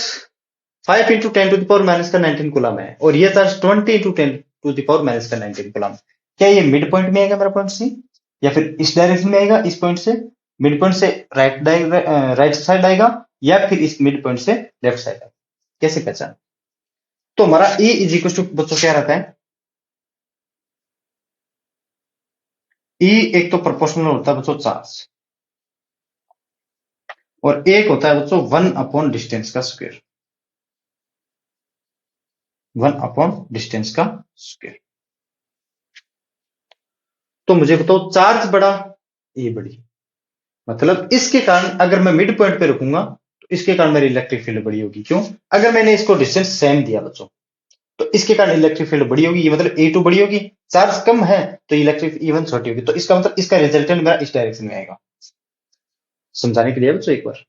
5 इंटू 10⁻⁻19 कूलम है और ये चार्ज 20 इंटू 10⁻⁻19 कूलम। क्या ये मिड पॉइंट में आएगा मेरा पॉइंट सी, या फिर इस डायरेक्शन में आएगा, इस पॉइंट से मिड पॉइंट से राइट साइड आएगा, या फिर इस मिड पॉइंट से लेफ्ट साइड आएगा? कैसे पहचान? तो हमारा E इज इक्वल टू बच्चों क्या रहता है? E एक तो प्रोपोर्शनल होता है बच्चों चार्ज, और एक होता है बच्चों 1 अपॉन डिस्टेंस का स्क्वायर। 1 अपॉन डिस्टेंस का स्क्वायर। तो मुझे बताओ चार्ज बड़ा, E बड़ी, मतलब इसके कारण अगर मैं मिड पॉइंट पे रखूंगा तो इसके कारण मेरी इलेक्ट्रिक फील्ड बड़ी होगी। क्यों? अगर मैंने इसको डिस्टेंस सेम दिया बच्चों तो इसके कारण इलेक्ट्रिक फील्ड बड़ी होगी, ये मतलब E2 बड़ी होगी। चार्ज कम है तो इलेक्ट्रिक E1 छोटी होगी, तो इसका मतलब इसका रिजल्टेंट मेरा इस डायरेक्शन में आएगा। समझाने के लिए बच्चों एक बार।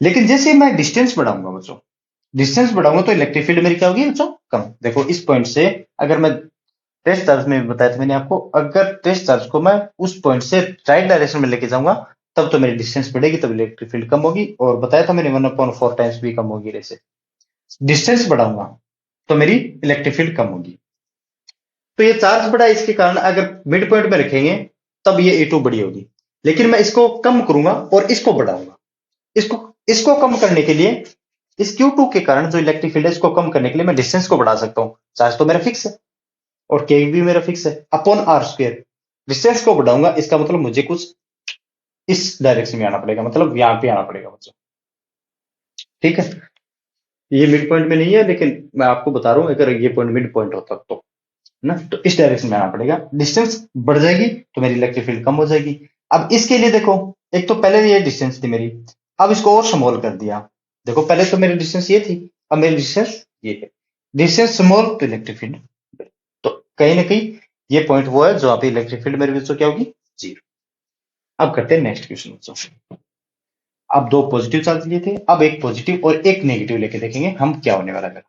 लेकिन जैसे मैं डिस्टेंस बढ़ाऊंगा बच्चों, डिस्टेंस बढ़ाऊंगा तो इलेक्ट्रिक फील्ड मेरी क्या होगी बच्चों? कम। देखो इस पॉइंट से अगर मैं टेस्ट चार्ज में भी बताया था मैंने आपको, अगर टेस्ट चार्ज को मैं उस पॉइंट से राइट डायरेक्शन में लेके जाऊंगा तब तो मेरी डिस्टेंस बढ़ेगी, तब इलेक्ट्रिक फील्ड कम होगी। और बताया था मैंने 1/4 टाइम्स भी कम होगी। जैसे डिस्टेंस बढ़ाऊंगा तो मेरी इलेक्ट्रिक फील्ड कम होगी। तो ये चार्ज बढ़ा, इसके कारण अगर मिड पॉइंट में रखेंगे तब ये E2 बड़ी होगी। लेकिन मैं इसको कम करूंगा और इसको बढ़ाऊंगा, इसको इसको कम करने के लिए इस Q2 के कारण जो इलेक्ट्रिक फील्ड है इसको कम करने के लिए मैं डिस्टेंस को बढ़ा सकता हूं। चार्ज तो मेरा फिक्स है और के भी मेरा फिक्स है, अपॉन आर स्क्वायर। डिस्टेंस को बढ़ाऊंगा इसका मतलब मुझे कुछ इस डायरेक्शन में आना पड़ेगा, मतलब यहां पे आना पड़ेगा बच्चों। ठीक है, ये मिड पॉइंट में नहीं है लेकिन मैं आपको बता रहा हूं अगर ये पॉइंट मिड पॉइंट होता तो ना, तो इस डायरेक्शन में आना पड़ेगा। डिस्टेंस बढ़ जाएगी तो मेरी इलेक्ट्रिक फील्ड कम हो जाएगी। अब इसके लिए देखो, एक तो पहले ये डिस्टेंस थी मेरी, अब इसको और स्मॉल कर दिया। देखो पहले तो मेरी डिस्टेंस ये थी, अब मेरी डिस्टेंस ये है। डिस्टेंस स्मॉल तो इलेक्ट्रिक फील्ड, तो कहीं ना कहीं ये पॉइंट वो है जहां पे इलेक्ट्रिक फील्ड मेरे बच्चों क्या होगी? जीरो। अब करते हैं नेक्स्ट क्वेश्चन बच्चों। अब दो पॉजिटिव चार्ज लिए थे, अब एक पॉजिटिव और एक नेगेटिव लेके देखेंगे हम क्या होने वाला है।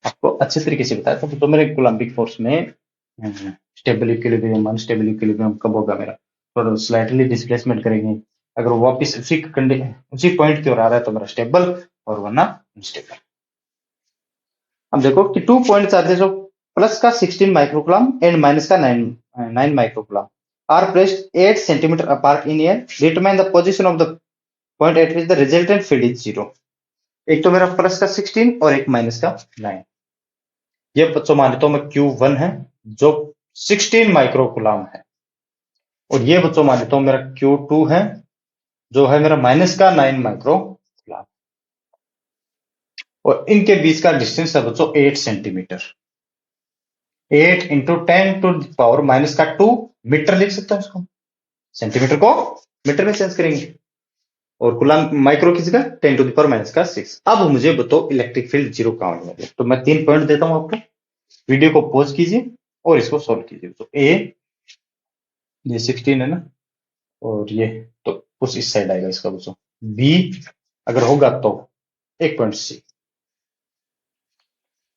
आपको अच्छे तरीके से बताया था तो मेरे कोलम्बिक फोर्स में स्टेबल इक्विलिब्रियम अनस्टेबल इक्विलिब्रियम कब होगा मेरा, और स्लाइटली डिस्प्लेसमेंट करेंगे। अगर वो वापिस उसी पॉइंट की ओर आ रहा है तो मेरा स्टेबल, और वरना अनस्टेबल। अब देखो कि 2 पॉइंट चार्जेस ऑफ प्लस का 16 माइक्रोकुलम एंड माइनस का 9 microcoulomb are placed 8 centimetre apart in air. Determine the position of the point at which the resultant field is zero. एक तो मेरा प्लस का 16 और एक माइनस का 9। ये बच्चों मान लेता हूं मैं Q1 है जो 16 माइक्रोकुलम है, और ये बच्चों मान लेता हूं मेरा Q2 है जो है मेरा माइनस का 9 माइक्रोकुलम, और इनके बीच का डिस्टेंस है बच्चों 8 सेंटीमीटर। 8 इंटू 10⁻⁻2 मीटर लिख सकता हूं इसको, सेंटीमीटर को मीटर में चेंज करेंगे, और कुलम माइक्रो की जगह 10⁻⁻6। अब मुझे बताओ इलेक्ट्रिक फील्ड जीरो कहां होने वाली है। तो मैं 3 पॉइंट देता हूं आपको, वीडियो को पॉज कीजिए और इसको सॉल्व कीजिए। तो ए, ये 16 है ना, और ये तो कुछ इस साइड आएगा इसका बच्चों। बी अगर होगा तो एक पॉइंट सी।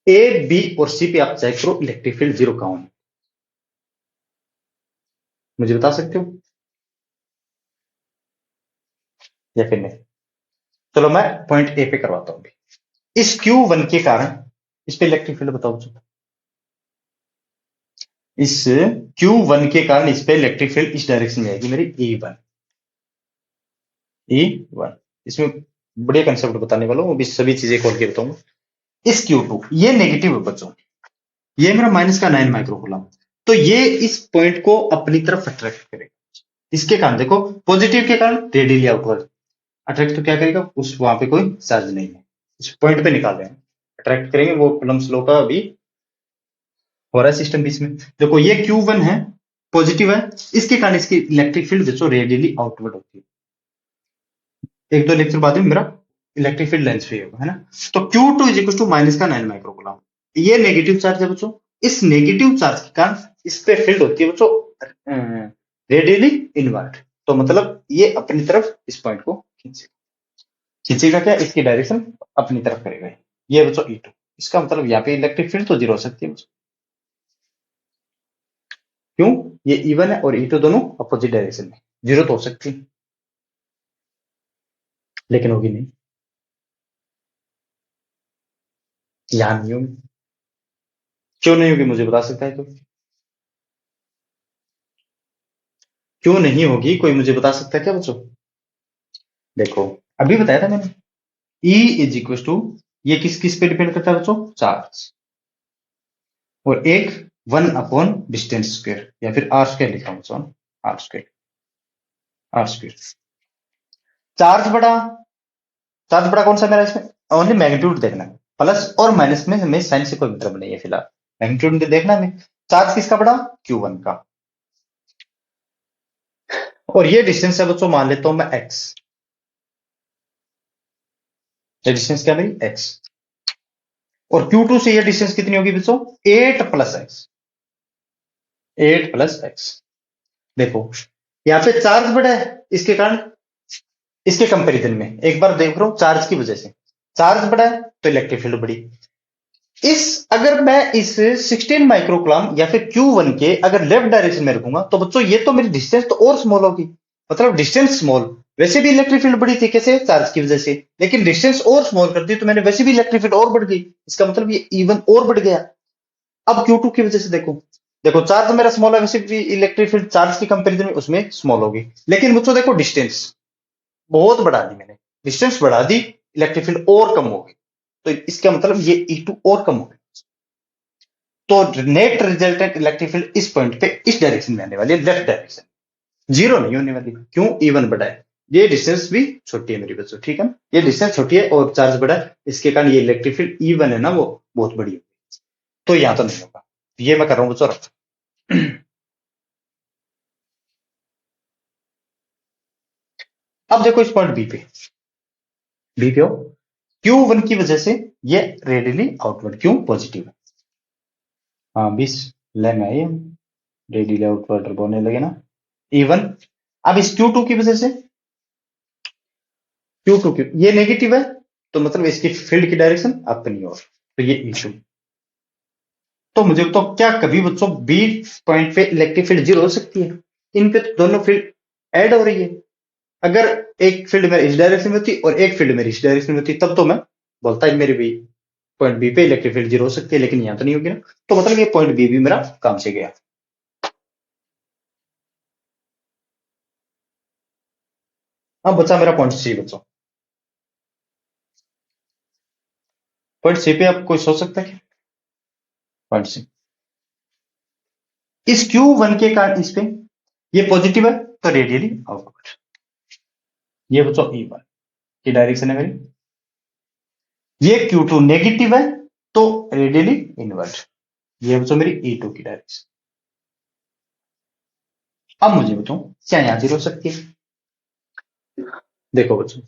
ए बी और सी पे आप चेक करो इलेक्ट्रिक फील्ड जीरो कहां है, मुझे बता सकते हो या फिर नहीं? चलो मैं पॉइंट ए पे करवाता हूं। इस Q1 के कारण इस पे इलेक्ट्रिक फील्ड बताओ बच्चों। इस Q1 के कारण इस पे इलेक्ट्रिक फील्ड इस डायरेक्शन में आएगी मेरी E1। E1 इसमें बढ़िया कंसेप्ट बताने वाला हूं, वो भी सभी चीजें खोल के बताऊंगा। इस Q2 ये नेगेटिव है बच्चों, ये मेरा माइनस का 9 माइक्रोकुलम, तो ये इस पॉइंट को अपनी तरफ अट्रैक्ट करेगा। इसके कारण देखो पॉजिटिव के कारण रेडियली आउटवर्ड अट्रैक्ट, तो क्या करेगा उस वहां पे कोई चार्ज नहीं है, इस पॉइंट पे निकाल रहे हैं अट्रैक्ट करेंगे। वो कूलम्ब्स लॉ का अभी हो रहा है सिस्टम बीच में। देखो ये Q1 है, पॉजिटिव है, इसके कारण इसकी इलेक्ट्रिक फील्ड जो रेडियली आउटवर्ड होती है। एक दो लेक्चर बाद में मेरा इलेक्ट्रिक फील्ड लेंस पे होगा, है ना। तो Q2 is equal to minus का 9 माइक्रोकुलम। ये नेगेटिव चार्ज है बच्चों, इस नेगेटिव चार्ज के कारण इस पे फील्ड होती है बच्चों रेडियली इनवर्ट। तो मतलब ये अपनी तरफ इस पॉइंट को खींचेगा क्या, इसकी डायरेक्शन अपनी तरफ करेगा। ये बच्चों E2, इसका मतलब यहाँ पे इलेक्ट्रिक फील्ड तो जीरो हो सकती है बच्चों। क्यों? ये E1 है और E2 दोनों अपोजिट डायरेक्शन में, जीरो तो हो सकती है लेकिन होगी नहीं। यहां नहीं होगी। क्यों नहीं होगी मुझे बता सकता है? तो क्यों नहीं होगी, कोई मुझे बता सकता है क्या बच्चों? देखो, अभी बताया था मैंने, E इज इक्वल टू, ये किस किस पे डिपेंड करता है बच्चों? चार्ज। और एक 1 अपॉन डिस्टेंस स्क्वायर, या फिर आर स्क्वायर लिखा हूं बच्चों, r square, r square. Charge बड़ा, चार्ज बड़ा कौन सा मेरा इसमें? ओनली मैग्नीट्यूड देखना है, प्लस और माइनस में हमें साइन से कोई मतलब नहीं है फिलहाल, मैग्नीट्यूड में देखना हमें। चार्ज किसका बड़ा? Q1 का। और ये डिस्टेंस है बच्चों, मान लेता हूं मैं x। ये डिस्टेंस क्या मेरी? x। और Q2 से ये डिस्टेंस कितनी होगी बच्चों? 8 प्लस एक्स, 8 प्लस एक्स। देखो, यहाँ पे चार्ज बड़ा है, इसके कारण, इसके कंपैरिजन में एक बार देख रहा हूं, चार्ज की वजह से चार्ज बड़ा है तो इलेक्ट्रिक फील्ड बड़ी। इस, अगर मैं इस 16 माइक्रोकूलम या फिर Q1 के अगर लेफ्ट डायरेक्शन में रखूंगा तो बच्चों ये तो मेरी डिस्टेंस तो और स्मॉल होगी, मतलब डिस्टेंस स्मॉल। वैसे भी इलेक्ट्रिक फील्ड बड़ी थी, कैसे? चार्ज की वजह से, लेकिन डिस्टेंस और स्मॉल कर दी तो मैंने वैसे भी इलेक्ट्रिक फील्ड और बढ़ गई, इसका मतलब ये इवन और बढ़ गया। अब Q2 की वजह से देखो, देखो चार्ज मेरा स्मॉल है, वैसे भी इलेक्ट्रिक फील्ड चार्ज की कंपैरिजन में उसमें स्मॉल होगी। लेकिन बच्चों देखो, डिस्टेंस बहुत बढ़ा दी मैंने, डिस्टेंस बढ़ा दी, इलेक्ट्रिक फील्ड और कम हो गई, तो इसका मतलब ये E2 और कम हो गई। तो नेट रिजल्टेंट इलेक्ट्रिक फील्ड इस पॉइंट पे इस डायरेक्शन में आने वाली है, लेफ्ट डायरेक्शन, जीरो नहीं होने वाली। क्यों? इवन बड़ा है, ये डिस्टेंस भी छोटी है मेरी बच्चों, ठीक है ना? ये डिस्टेंस छोटी है और चार्ज बड़ा है, इसके कारण ये इलेक्ट्रिक फील्ड इवन है ना, वो बहुत बड़ी है, तो यहां तो नहीं होगा। ये मैं कर रहा हूं बच्चों रफ। अब देखो इस पॉइंट बी पे हो, Q1 की वजह से ये रेडियली आउटवर्ड, क्यों? पॉजिटिव है। हाँ 20 लेना है, रेडियली आउटवर्ड बोलने लगे ना, इवन। अब इस Q2 की वजह से, Q2 की ये नेगेटिव है, तो मतलब इसकी फील्ड की डायरेक्शन अपनी ओर, तो ये इशू। तो मुझे तो क्या कभी बच्चों बी पॉइंट पे इलेक्ट्रिक फील्ड जीरो हो सकती है? इन पे तो दोनों फील्ड ऐड हो रही है। अगर एक फील्ड मेरी इस डायरेक्शन में होती और एक फील्ड मेरी इस डायरेक्शन में होती, तब तो मैं बोलता है मेरी भी पॉइंट बी पे इलेक्ट्रिक फील्ड जीरो हो सकती है, लेकिन यहां तो नहीं होगी ना, तो मतलब ये पॉइंट बी भी मेरा काम से गया। अब बचा मेरा पॉइंट सी बच्चों। पॉइंट सी पे आप कोई सोच सकता है क्या? पॉइंट सी, इस Q1 के कारण इस पे ये पॉजिटिव है, तो रेडियली आउटवर्ड, ये बच्चों E1 की डायरेक्शन है मेरी। ये Q2 नेगेटिव है, तो रेडियली इनवर्ट, ये बच्चों मेरी E2 की डायरेक्शन। अब मुझे बताओ क्या यहां जीरो हो सकती है? देखो बच्चों,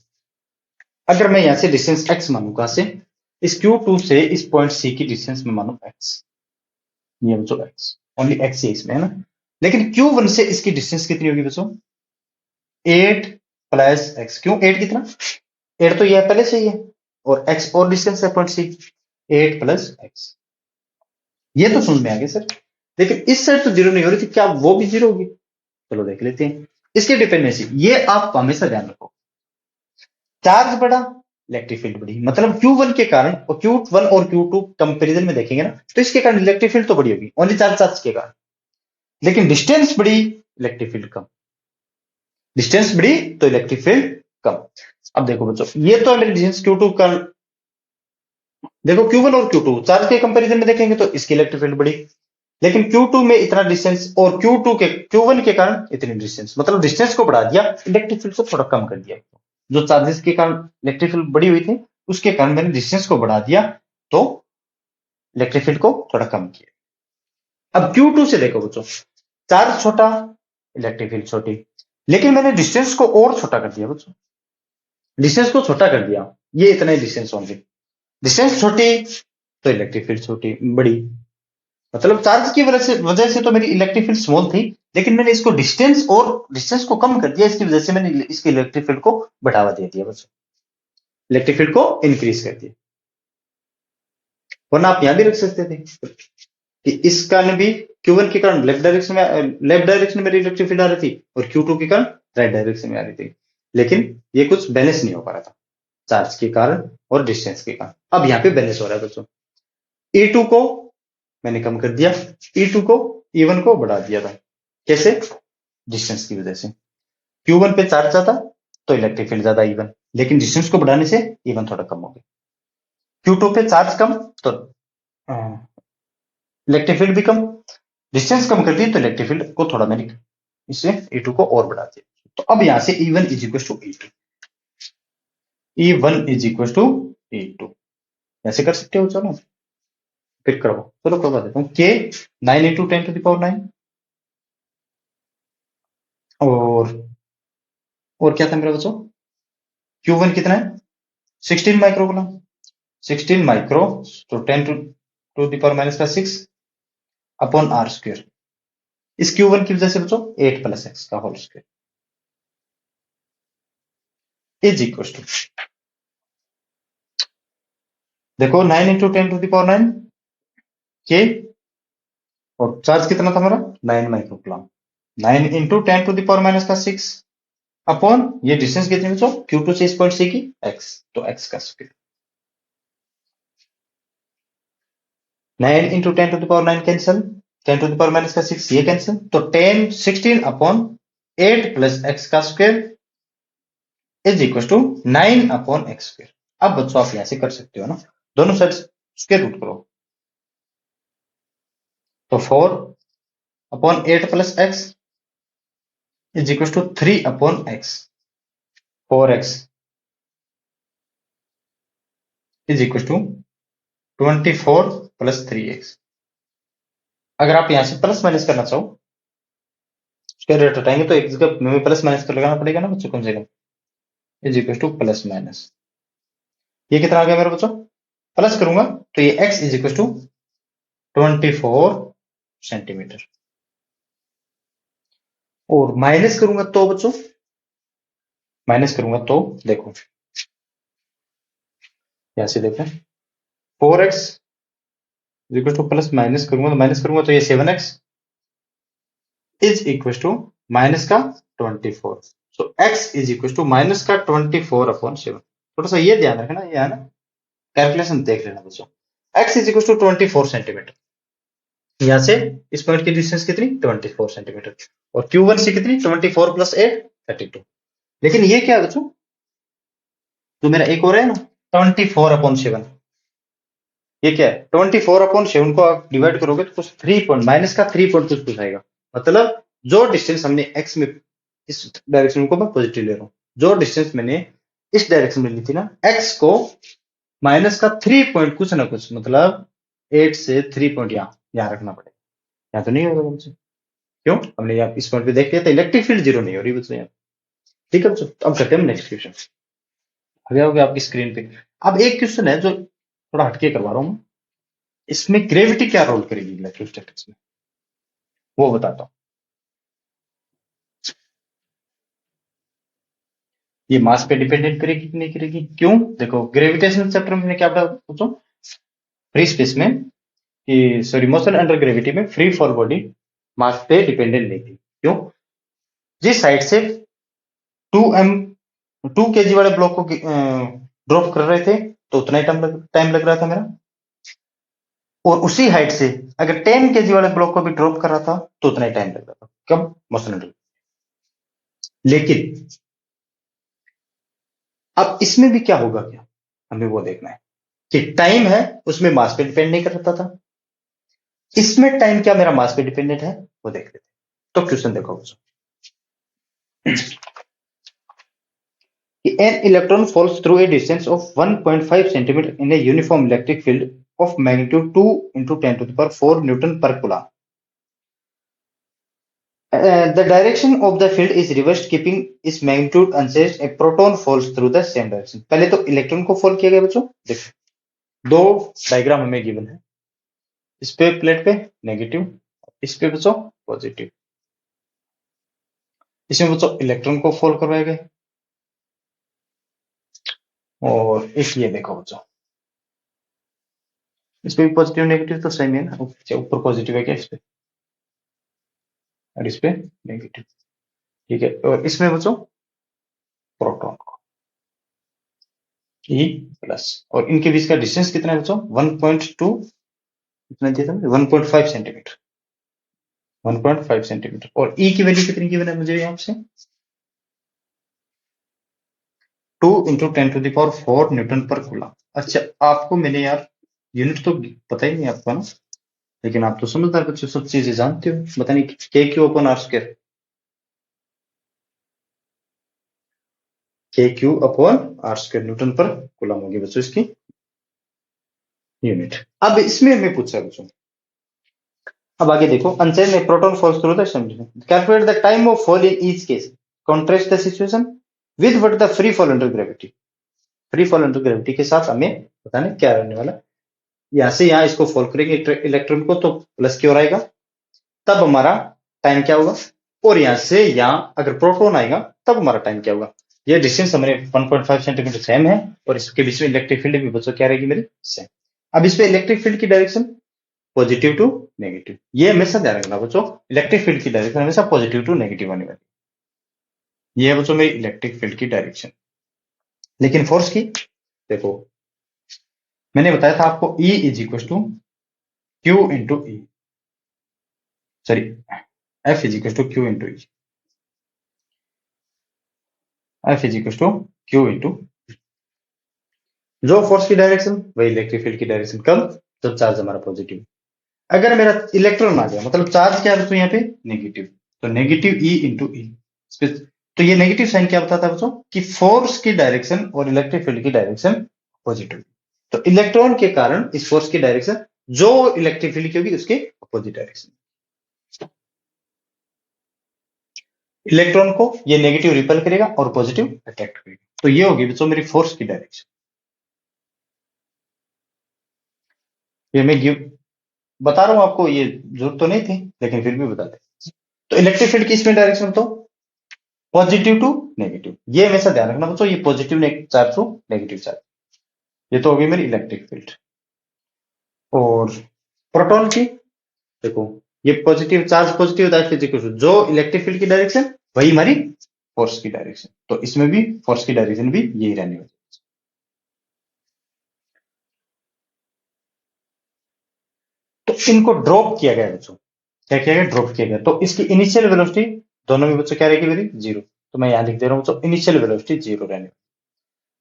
अगर मैं यहां से डिस्टेंस x मानू, कहां से? इस Q2 से इस पॉइंट C की डिस्टेंस में मानू x, ये बच्चों x, ओनली x ही है इसमें, है ना? लेकिन Q1 से इसकी डिस्टेंस कितनी होगी बच्चों? 8 प्लस x। क्यों 8? कितना? 8 तो ये पहले से ही है, और x और डिस्टेंस है पॉइंट C, 8 प्लस x। ये तो समझ में आ गया सर, लेकिन इस साइड तो जीरो नहीं हो रही थी, क्या वो भी जीरो होगी? चलो देख लेते हैं इसकी डिपेंडेंसी। ये आप हमेशा ध्यान रखो, चार्ज बढ़ा, इलेक्ट्रिक फील्ड बढ़ी, मतलब Q1 के कारण, और Q1 और Q2 कंपैरिजन में देखेंगे ना, तो इसके कारण इलेक्ट्रिक फील्ड तो बड़ी होगी, ओनली चार्ज चार्ज के कारण। लेकिन डिस्टेंस बड़ी, इलेक्ट्रिक फील्ड कम, डिस्टेंस बड़ी तो इलेक्ट्रिक फील्ड कम। अब देखो बच्चों, ये तो है मेरी डिस्टेंस Q2 का। देखो Q1 और Q2 चार्ज के कंपैरिजन में देखेंगे तो इसकी इलेक्ट्रिक फील्ड बड़ी, लेकिन Q2 में इतना डिस्टेंस और Q2 के Q1 के कारण इतनी डिस्टेंस, मतलब डिस्टेंस को बढ़ा दिया, इलेक्ट्रिक फील्ड को थोड़ा कम कर दिया। जो चार्जेस के कारण इलेक्ट्रिक फील्ड बड़ी हुई थी, उसके कारण मैंने डिस्टेंस को बढ़ा दिया, तो इलेक्ट्रिक फील्ड को थोड़ा कम किया। अब Q2 से देखो बच्चों, चार्ज छोटा, इलेक्ट्रिक फील्ड छोटी, लेकिन मैंने डिस्टेंस को और छोटा कर दिया बच्चों, डिस्टेंस को छोटा कर दिया, ये इतना ही डिस्टेंस होंगे, डिस्टेंस छोटी तो इलेक्ट्रिक फील्ड छोटी बड़ी, मतलब चार्ज की वजह से तो मेरी इलेक्ट्रिक फील्ड स्मॉल थी, लेकिन मैंने इसको डिस्टेंस को कम कर दिया, इसकी वजह से मैंने इसकी इलेक्ट्रिक फील्ड को बढ़ावा दे दिया बच्चों, इलेक्ट्रिक फील्ड को इंक्रीज कर दिया। वरना आप यहां भी रख सकते थे कि इस कारण भी Q1 के कारण लेफ्ट डायरेक्शन में मेरी इलेक्ट्रिक फील्ड आ रही थी, और Q2 के कारण राइट डायरेक्शन में आ रही थी, लेकिन ये कुछ बैलेंस नहीं हो पा रहा था चार्ज के कारण और डिस्टेंस के कारण। अब यहाँ पे बैलेंस हो रहा है बच्चों, E2 को मैंने कम कर दिया, E2 को E1 को बढ़ा दिया था। कैसे? डिस्टेंस की वजह से। Q1 पे चार्ज ज्यादा तो इलेक्ट्रिक फील्ड ज्यादा E1, लेकिन डिस्टेंस को बढ़ाने से E1 थोड़ा कम हो गया। Q2 पे चार्ज कम तो इलेक्ट्रिक फील्ड भी कम, डिस्टेंस कम कर दी तो इलेक्ट्रिक फील्ड को थोड़ा मैंने इससे E2 को और बढ़ा दिया। तो अब यहां से E1 is equal to E2, E1 is equal to E2 ऐसे कर सकते हो। चलो फिर करो, चलो करवा देता हूँ। K 9 into 10 to the power 9 और क्या था मेरा बच्चों? Q1 कितना है? 16 माइक्रो कूलम, 16 माइक्रो तो 10 टू द पावर माइनस का 6 अपॉन आर स्क्वायर। इस Q1 की वजह से बच्चों 8 प्लस एक्स का whole square is equal to, देखो 9 इंटू 10 टू द पावर 9 के, और चार्ज कितना था मेरा? 9 micro coulomb. 9 into 10 to the power minus का 6 अपॉन ये डिस्टेंस कितनी बच्चों? Q2 से इस पॉइंट से की x, तो x का square. 9 into 10 to the power 9 cancel, 10 to the power minus का 6 ये कैंसिल, तो 10 16 अपॉन 8 प्लस x का square is equal to 9 upon x square. अब बच्चों आप यहां से कर सकते हो ना, दोनों साइड स्क्वायर रूट करो, तो 4 upon 8 plus x is equal to 3 upon x, 4x is equal to 24 plus 3x। अगर आप यहां से प्लस माइनस करना चाहो, स्क्वायर रूट हटाएंगे तो एक जगह में प्लस माइनस तो लगाना पड़ेगा ना बच्चों कम से कम, is equal to plus minus. ये कितना आ गया मेरे बच्चों? प्लस करूंगा तो ये x is equal to 24 centimetre, और माइनस करूंगा तो बच्चों, माइनस करूंगा तो देखो यहां से देखो 4x is equal to plus, minus करूंगा तो ये 7x is equal to minus का 24, so x is equal to minus का 24 अपॉन 7। थोड़ा सा ये ध्यान रखना, ये है ना कैलकुलेशन देख लेना बच्चों। x is equal to 24 centimetre, यहां से इस पॉइंट की डिस्टेंस कितनी? 24 सेंटीमीटर, और Q1 से कितनी? 24 प्लस 8 32। लेकिन ये क्या है बच्चों, जो मेरा एक और है ना 24 अपॉन 7, ये क्या है? 24 अपॉन 7 को आप डिवाइड करोगे तो कुछ 3 पॉइंट माइनस का 3 पॉइंट कुछ आएगा। मतलब जो डिस्टेंस हमने x में इस डायरेक्शन को मैं पॉजिटिव ले रहा हूँ, जो डिस्टेंस मैंने इस डायरेक्शन में ली थी ना x को माइनस का 3 पॉइंट कुछ ना कुछ, मतलब 8 से 3 पॉइंट यहाँ रखना पड़ेगा। यहाँ तो नहीं होगा बच्चों, क्यों? हमने यहाँ इस पॉइंट पे देख लिया था इलेक्ट्रिक फील्ड जीरो नहीं हो रही बच्चों यहाँ। ठीक है बच्चों, अब करते हैं नेक्स्ट क्वेश्चन। आ गया होगा आपकी स्क्रीन पे। अब एक क्वेश्चन है जो थोड़ा हटके करवा रहा हूँ, इसमें ग्रेविटी क्या रोल करेगी इलेक्ट्रोस्टैटिक्स में, वो बताता हूँ। ये मास पे डिपेंडेंट करेगी कि नहीं करेगी? क्यों? देखो ग्रेविटेशनल चैप्टर में मैंने क्या पढ़ा बच्चों, फ्री स्पेस में कि सॉरी मोशन अंडर ग्रेविटी में फ्री फॉल बॉडी मास पे डिपेंडेंट नहीं थी। क्यों? जिस साइड से 2 kg वाले ब्लॉक को ड्रॉप कर रहे थे तो उतना ही टाइम लग रहा था मेरा, और उसी हाइट से अगर 10 kg वाले ब्लॉक को भी ड्रॉप कर रहा था तो उतना ही टाइम लग रहा था। कब? Motion under. लेकिन अब इसमें भी क्या होगा, क्या हमें वो देखना है कि टाइम है उसमें मास पे डिपेंड नहीं करता था, इसमें टाइम क्या मेरा मास पे डिपेंडेंट है, वो देख लेते हैं। तो क्वेश्चन देखो बच्चों, an electron falls through a distance of 1.5 centimeter in a uniform electric field of magnitude 2 into 10 to the power 4 Newton per coulomb. The direction of the field is reversed keeping its magnitude unchanged. A proton falls through the same direction. पहले तो electron को fall किया गया बच्चों, देखो दो diagram हमें given है, इस पे प्लेट पे नेगेटिव, इस पे बच्चों पॉजिटिव। इसमें बच्चों इलेक्ट्रॉन को फॉल करवाए गए, और एक ये देखो बच्चों इस पे भी पॉजिटिव नेगेटिव तो सेम है ना, ऊपर पॉजिटिव है क्या इस पे, और इस पे नेगेटिव। ठीक है, और इसमें बच्चों प्रोटॉन को E प्लस, और इनके बीच का डिस्टेंस कितना है बच्चों? 1.2 इतना दिया था 1.5 सेंटीमीटर, 1.5 सेंटीमीटर। और ई की वैल्यू कितनी गिवन है मुझे यहाँ से, 2 × 10⁴ न्यूटन पर कूलम। अच्छा, आपको मैंने यार यूनिट तो पता ही नहीं आपका ना, लेकिन आप तो समझदार बच्चे, सब चीजें जानते हो। बता नहीं, k Q upon are square, k Q upon are square newton per coulomb होगी बच्चों इसकी यूनिट। अब इसमें मैं पूछा बच्चों, अब आगे देखो, अनचेन में proton falls through the centre, calculate the time of fall in each case, contrast the situation with what the free fall under gravity. Free fall under gravity के साथ हमें बताने क्या रहने वाला। यहां से यहां इसको फॉल करेंगे इलेक्ट्रॉन को, तो प्लस की ओर आएगा, तब हमारा टाइम क्या होगा। और यहां से यहां अगर प्रोटॉन आएगा तब हमारा टाइम क्या होगा। ये डिस्टेंस हमारे 1.5 सेंटीमीटर सेम है, और इसके बीच में इलेक्ट्रिक फील्ड भी बच्चों क्या रहेगी मेरी, सेम। अब इस पे इलेक्ट्रिक फील्ड की डायरेक्शन पॉजिटिव टू नेगेटिव, ये हमेशा ध्यान रखना बच्चों, इलेक्ट्रिक फील्ड की डायरेक्शन हमेशा पॉजिटिव टू नेगेटिव आने वाली। ये है बच्चों मेरी इलेक्ट्रिक फील्ड की डायरेक्शन। लेकिन फोर्स की देखो, मैंने बताया था आपको E is equal to q into e, sorry F is equal to q into e, F is equal to q into, जो फोर्स की डायरेक्शन वही इलेक्ट्रिक फील्ड की डायरेक्शन। कब, जब चार्ज हमारा पॉजिटिव। अगर मेरा इलेक्ट्रॉन आ गया, मतलब चार्ज क्या है तो यहाँ पे नेगेटिव, तो नेगेटिव E इंटू ई। तो ये नेगेटिव साइन क्या बताता है बच्चों, कि फोर्स की डायरेक्शन और इलेक्ट्रिक फील्ड की डायरेक्शन पॉजिटिव। तो इलेक्ट्रॉन के कारण इस फोर्स की डायरेक्शन जो इलेक्ट्रिक फील्ड की होगी उसके अपोजिट डायरेक्शन। इलेक्ट्रॉन को ये नेगेटिव रिपेल करेगा और पॉजिटिव अट्रैक्ट करेगा। तो ये होगी बच्चों मेरी फोर्स की डायरेक्शन। ये मैं बता रहा हूं आपको, ये जरूरत तो नहीं थी लेकिन फिर भी बता दें। तो इलेक्ट्रिक फील्ड की इसमें डायरेक्शन तो पॉजिटिव टू नेगेटिव, ये हमेशा ध्यान रखना बच्चों, ये positive charge to negative charge, ये तो होगी मेरी इलेक्ट्रिक फील्ड। और प्रोटॉन की देखो, ये पॉजिटिव चार्ज पॉजिटिव होता है फिजिकल, जो इलेक्ट्रिक फील्ड की डायरेक्शन वही हमारी फोर्स की डायरेक्शन। तो इसमें भी फोर्स की डायरेक्शन भी यही रहने वाली। तो इनको ड्रॉप किया गया बच्चों, क्या किया गया, ड्रॉप किया गया। तो इसकी इनिशियल वेलोसिटी दोनों में बच्चों क्या रहेगी मेरी, जीरो। तो मैं यहां लिख दे रहा हूं बच्चों, इनिशियल वेलोसिटी जीरो रहने।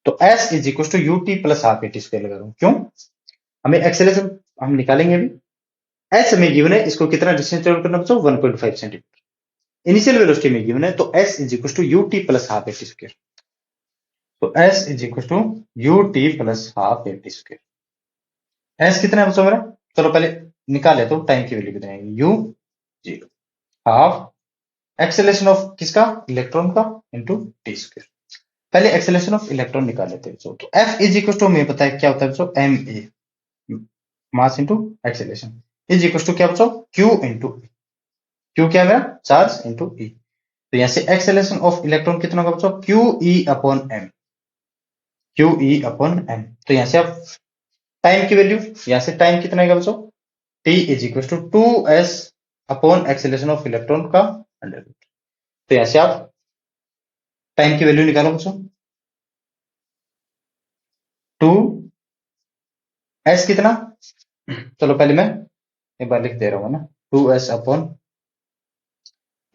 तो S is equal to U T plus half A T square लगा रहा हूं, क्यों, हमें एक्सेलरेशन हम निकालेंगे अभी। एस हमें गिवन है, इसको कितना डिस्टेंस ट्रेवल करना बच्चों, 1.5 सेंटीमीटर। इनिशियल वेलोसिटी में गिवन है, तो S is equal to U T plus half A T square. तो S is equal to U T plus half A T square. S कितना है बच्चों मेरा, चलो पहले निकाले तो टाइम की वैल्यू कितनी है, you zero, half acceleration of किसका, इलेक्ट्रॉन का, इंटू टी स्क्वायर। पहले एक्सेलरेशन ऑफ इलेक्ट्रॉन निकाल लेते हैं बच्चों। तो एफ इज इक्वल टू हमें पता है क्या होता है बच्चों, m a, mass into acceleration, is equal to क्या बच्चों, क्यू इंटू, क्यू क्या है मेरा, चार्ज इंटू ई। तो यहां से एक्सेलरेशन ऑफ इलेक्ट्रॉन कितना होगा बच्चों, q e upon m, q e upon m. तो यहां से आप टाइम की वैल्यू, यहां से टाइम कितना आएगा बच्चों, t is equal to 2s upon acceleration of electron का अंडर रूट। तो यहां से आप टाइम की वैल्यू निकालो बच्चों, 2s कितना, चलो पहले मैं एक बार लिख दे रहा हूं ना, 2s अपॉन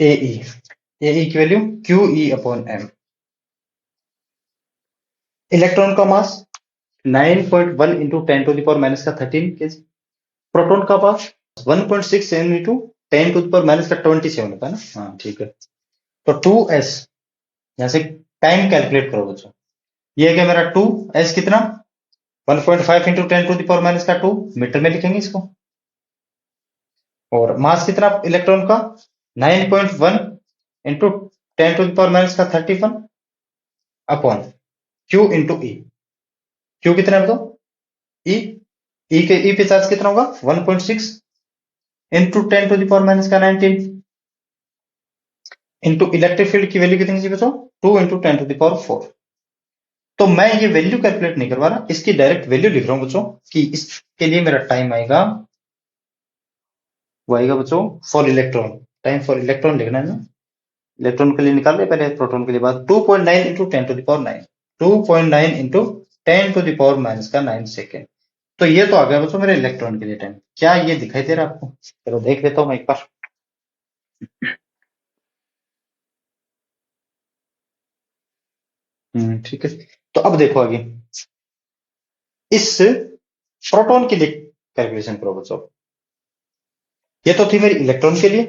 ए ई की value q e upon m. Electron का mass 9.1 into 10 to the power minus का 13 केजी। प्रोटॉन का mass 1.67 into 10 to the power minus का 27 होता है ना, हाँ ठीक है। तो 2s, यहां से टाइम कैलकुलेट करो बच्चों, ये क्या मेरा 2s कितना, 1.5 into 10 to the power minus का 2 मीटर में लिखेंगे इसको। और मास कितना इलेक्ट्रॉन का, 9.1 into 10 to the power minus का 31 upon q into e. Q कितना है बताओ, ई, ई के ई पे चार्ज कितना होगा, 1.6 into 10 to the power minus का 19 इंटू इलेक्ट्रिक फील्ड की वैल्यू कितनी थी बच्चों, 2 इंटू 10 टू द पावर 4। तो मैं ये वैल्यू कैलकुलेट नहीं करवा रहा, इसकी डायरेक्ट वैल्यू लिख रहा हूं बच्चों, कि इसके लिए मेरा टाइम आएगा, वो आएगा बच्चों for electron, time for electron लिखना है ना, इलेक्ट्रॉन के लिए निकाल रहे पहले, प्रोटॉन के लिए बाद 2.9 into 10 to the power 9, 2.9 into 10 to the power minus का 9 सेकेंड। तो ये तो आ गया बच्चों मेरे इलेक्ट्रॉन के लिए टाइम। क्या ये दिखाई दे रहा है आपको? चलो देख लेता हूँ मैं एक बार। ठीक है। तो अब देखो आगे इस प्रोटॉन के लिए कैलकुलेशन करो बच्चों। ये तो थी मेरी इलेक्ट्रॉन के लिए।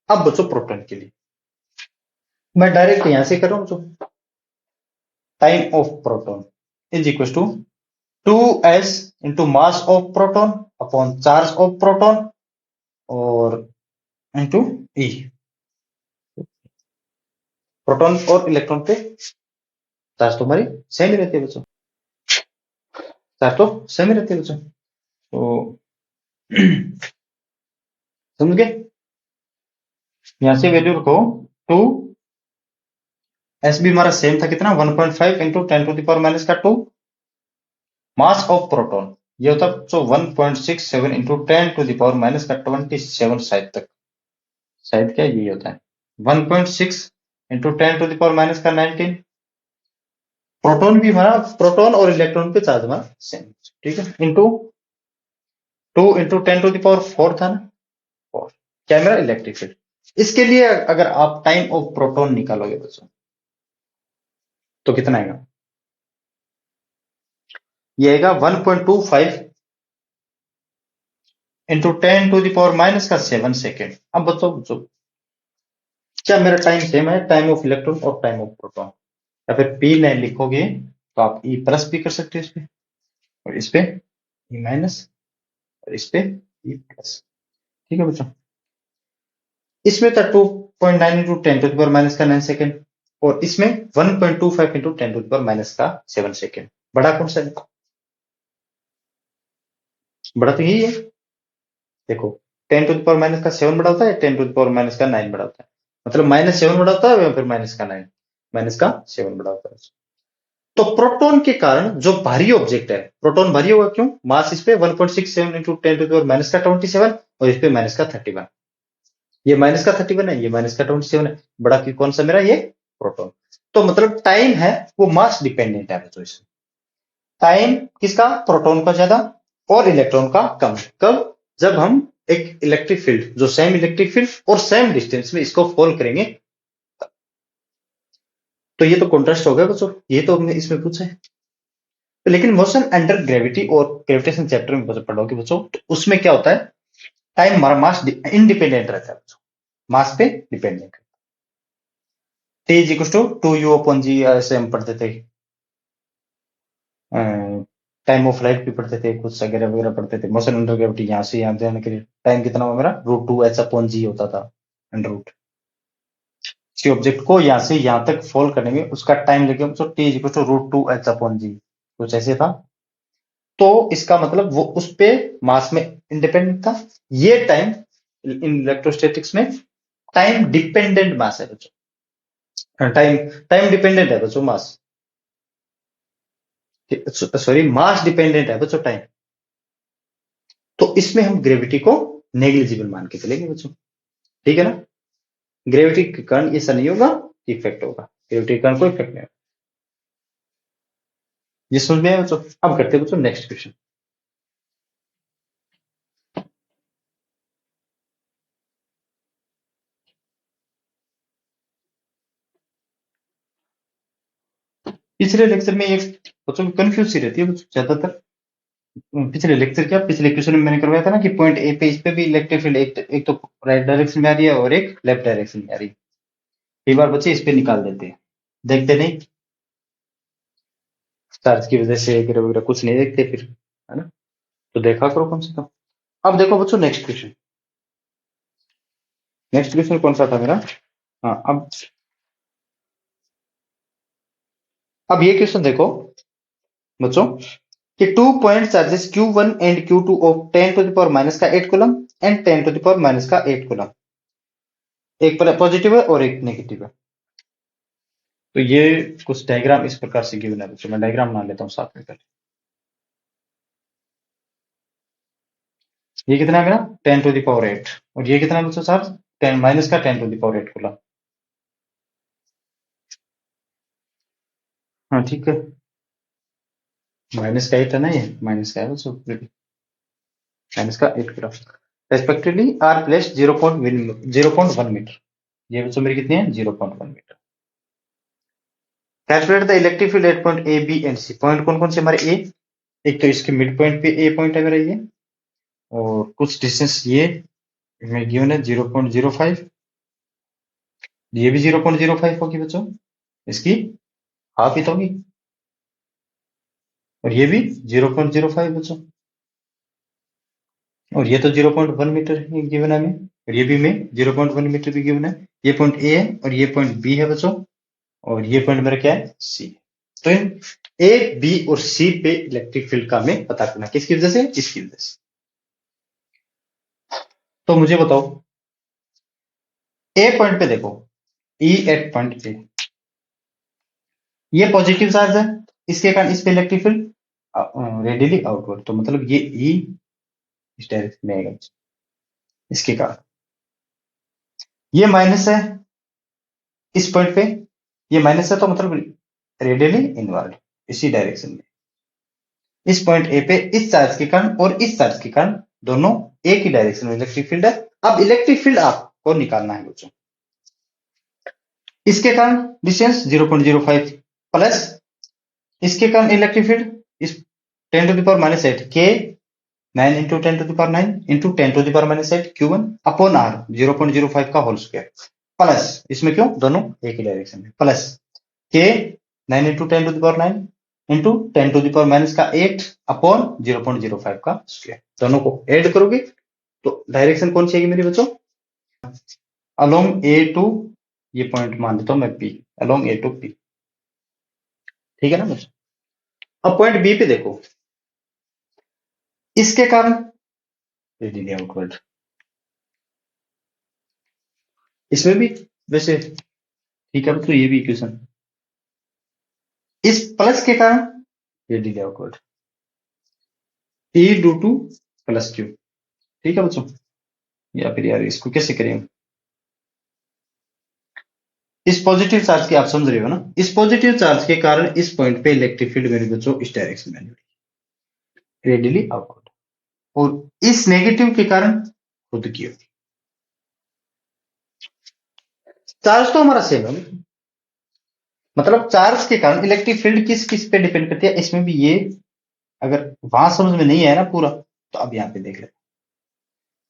अब बच्चों प्रोटॉन के लिए मैं डायरेक्ट यहां से कर रहा हूं बच्चों। Time of proton is equal to 2s into mass of proton upon charge of proton और इंटू ई। प्रोटॉन और इलेक्ट्रॉन पे चार्ज तो हमारी सेम ही रहती है बच्चों। चार्ज तो सेम ही रहती है बच्चों। तो समझ गए? यहां से वैल्यू रखो 2। एस भी हमारा सेम था कितना 1.5 इंटू 10⁻⁻²। मास ऑफ प्रोटॉन ये होता है 1.67 इंटू 10⁻⁻27 शायद क्या यही होता है 1.6 इंटू 10⁻⁻19। प्रोटॉन भी हमारा प्रोटॉन और इलेक्ट्रॉन पे चार्ज हमारा सेम। ठीक है इंटू 2 इंटू 10⁻⁴ था ना 4। क्या मेरा इलेक्ट्रिक फील्ड। इसके लिए अगर आप टाइम ऑफ प्रोटॉन निकालोगे बच्चों तो कितना आएगा? ये आएगा 1.25 इंटू 10⁻⁻7 सेकेंड। अब बच्चों क्या मेरा टाइम सेम है टाइम ऑफ इलेक्ट्रॉन और टाइम ऑफ प्रोटॉन? या फिर P9 लिखोगे तो आप ई प्लस भी कर सकते हो इस पे और इस पे ई माइनस और इस पे ई प्लस। ठीक है बच्चों। इसमें था 2.9 इंटू 10⁻⁻9 सेकेंड और इसमें 1.25 इंटू 10⁻⁻7 सेकेंड। बड़ा कौन सा है? बड़ा तो यही है। देखो 10⁻⁻7 बड़ा होता है 10⁻⁻9 बड़ा होता है। मतलब -7 बड़ा होता है या फिर -9 -7 बड़ा होता है। तो प्रोटॉन के कारण जो भारी ऑब्जेक्ट है प्रोटॉन भारी होगा क्यों? मास इस पे 1.67 इंटू 10⁻⁻27 और इस पे -31। ये -31 है ये -27 है। बड़ा की कौन सा मेरा ये प्रोटॉन। तो मतलब टाइम है वो मास डिपेंडेंट है बच्चों इसमें। टाइम किसका? प्रोटॉन का ज्यादा और इलेक्ट्रॉन का कम। कब? जब हम एक इलेक्ट्रिक फील्ड जो सेम इलेक्ट्रिक फील्ड और सेम डिस्टेंस में इसको फॉल करेंगे। तो ये तो कॉन्ट्रास्ट हो गया बच्चों। ये तो हमने इसमें पूछा है। तो लेकिन मोशन अंडर ग्रेविटी और ग्रेविटेशन चैप्टर में पढ़ोगे बच्चों तो उसमें क्या होता है टाइम हमारा मास इंडिपेंडेंट रहता है बच्चों। मास पे dependent. T is equal to 2u/g ऐसे हम पढ़ते थे। टाइम ऑफ लाइट भी पढ़ते थे कुछ वगैरह वगैरह पढ़ते थे। मोशन अंडर ग्रेविटी यहाँ से यहाँ जाने के लिए टाइम कितना हुआ मेरा √2h/g होता था अंडर रूट। किसी ऑब्जेक्ट को यहाँ से यहाँ तक फॉल करने में उसका टाइम लगे तो T is equal to √2h/g कुछ ऐसे था। तो इसका मतलब वो उस पे मास में इंडिपेंडेंट था। ये टाइम इन इलेक्ट्रोस्टैटिक्स में टाइम डिपेंडेंट मास है बच्चों। टाइम टाइम डिपेंडेंट है बच्चों मास। सॉरी मास डिपेंडेंट है बच्चों टाइम। तो इसमें हम ग्रेविटी को नेग्लिजिबल मान के चलेंगे बच्चों। ठीक है ना। ग्रेविटी के कारण ऐसा नहीं होगा इफेक्ट होगा। ग्रेविटी के कारण कोई इफेक्ट नहीं होगा। ये समझ में आया बच्चों। अब करते हैं बच्चों नेक्स्ट क्वेश्चन। पिछले लेक्चर में एक बच्चों कंफ्यूज सी रहती है बच्चों ज्यादातर। पिछले लेक्चर क्या पिछले क्वेश्चन में मैंने करवाया था ना कि पॉइंट ए पे इस पे भी इलेक्ट्रिक फील्ड एक तो राइट डायरेक्शन में आ रही है और एक लेफ्ट डायरेक्शन में आ रही है। कई बार बच्चे इस पे निकाल देते हैं। देखते नहीं चार्ज की वजह से वगैरह वगैरह कुछ नहीं देखते फिर है ना। तो देखा करो कम से कम। अब देखो बच्चों नेक्स्ट क्वेश्चन। नेक्स्ट क्वेश्चन कौन सा था मेरा? हाँ अब ये क्वेश्चन देखो बच्चों कि 2 point charges Q1 and Q2 of 10⁻⁻8 coulomb and 10⁻⁻8 coulomb. एक पॉजिटिव है और एक नेगेटिव है। तो ये कुछ डायग्राम इस प्रकार से गिवन है बच्चों। मैं डायग्राम बना लेता हूँ साथ में कर। ये कितना है मेरा 10⁻8 और ये कितना है बच्चों चार्ज 10 माइनस का 10⁻8 कूलम। हाँ ठीक है। माइनस का 8 है ना ये माइनस का है बच्चों। माइनस का 8 gram respectively are place 0.1 metre. ये बच्चों मेरी कितनी है 0.1 metre. Calculate the electric field at point A B and C. Point कौन कौन से हमारे ए, एक तो इसके मिड पॉइंट पे ए पॉइंट है मेरा ये, और कुछ डिस्टेंस ये गिवन है 0.05, ये भी 0.05 होगी बच्चों, इसकी हाफ ही तो होगी, और ये भी 0.05 बच्चों, और ये तो 0.1 मीटर है गिवन है हमें, और ये भी में 0.1 मीटर भी गिवन है। ये पॉइंट ए है और ये पॉइंट बी है बच्चों, और ये पॉइंट मेरा क्या है सी। तो इन ए बी और सी पे इलेक्ट्रिक फील्ड का हमें पता करना, किसकी वजह से, इसकी वजह से। तो मुझे बताओ ए पॉइंट पे देखो, ई एट पॉइंट ए, ये पॉजिटिव चार्ज है, इसके कारण इस पे इलेक्ट्रिक फील्ड रेडियली आउटवर्ड, तो मतलब ये ई इस डायरेक्शन में आएगा इसके कारण। ये माइनस है इस पॉइंट पे, ये माइनस है तो मतलब रेडियली इनवर्ड इसी डायरेक्शन में। इस पॉइंट ए पे इस चार्ज के कारण और इस चार्ज के कारण दोनों एक ही डायरेक्शन में इलेक्ट्रिक फील्ड है। अब इलेक्ट्रिक फील्ड आपको निकालना है बच्चों, इसके कारण डिस्टेंस 0.05 प्लस इसके कारण इलेक्ट्रिक फील्ड इस 10 टू द पावर माइनस 8 के 9 into 10 to the power 9 into 10 to the power minus 8 Q1 upon R 0.05 का होल स्क्वायर, प्लस इसमें क्यों दोनों एक ही डायरेक्शन में, प्लस के 9 into 10 to the power 9 into 10 to the power minus का 8 अपॉन 0.05 का स्क्वायर। दोनों को ऐड करोगे तो डायरेक्शन कौन सी आएगी मेरी बच्चों, अलोंग ए टू, ये पॉइंट मान लेता हूं मैं P, along A to P, ठीक है ना बच्चों। अब पॉइंट बी पे देखो, इसके कारण रेडियली आउटवर्ड, इसमें भी वैसे ठीक है तो ये भी इक्वेशन, इस प्लस के कारण radially outward E due to plus Q, ठीक है बच्चों। या फिर यार इसको कैसे करेंगे, इस पॉजिटिव चार्ज की आप समझ रहे हो ना, इस पॉजिटिव चार्ज के कारण इस पॉइंट पे इलेक्ट्रिक फील्ड मेरे बच्चों इस डायरेक्शन में रेडियली आउटवर्ड, और इस नेगेटिव के कारण खुद की होगी। चार्ज तो हमारा सेम है, मतलब चार्ज के कारण इलेक्ट्रिक फील्ड किस किस पे डिपेंड करती है, इसमें भी ये अगर वहां समझ में नहीं आया ना पूरा, तो अब यहाँ पे देख लेना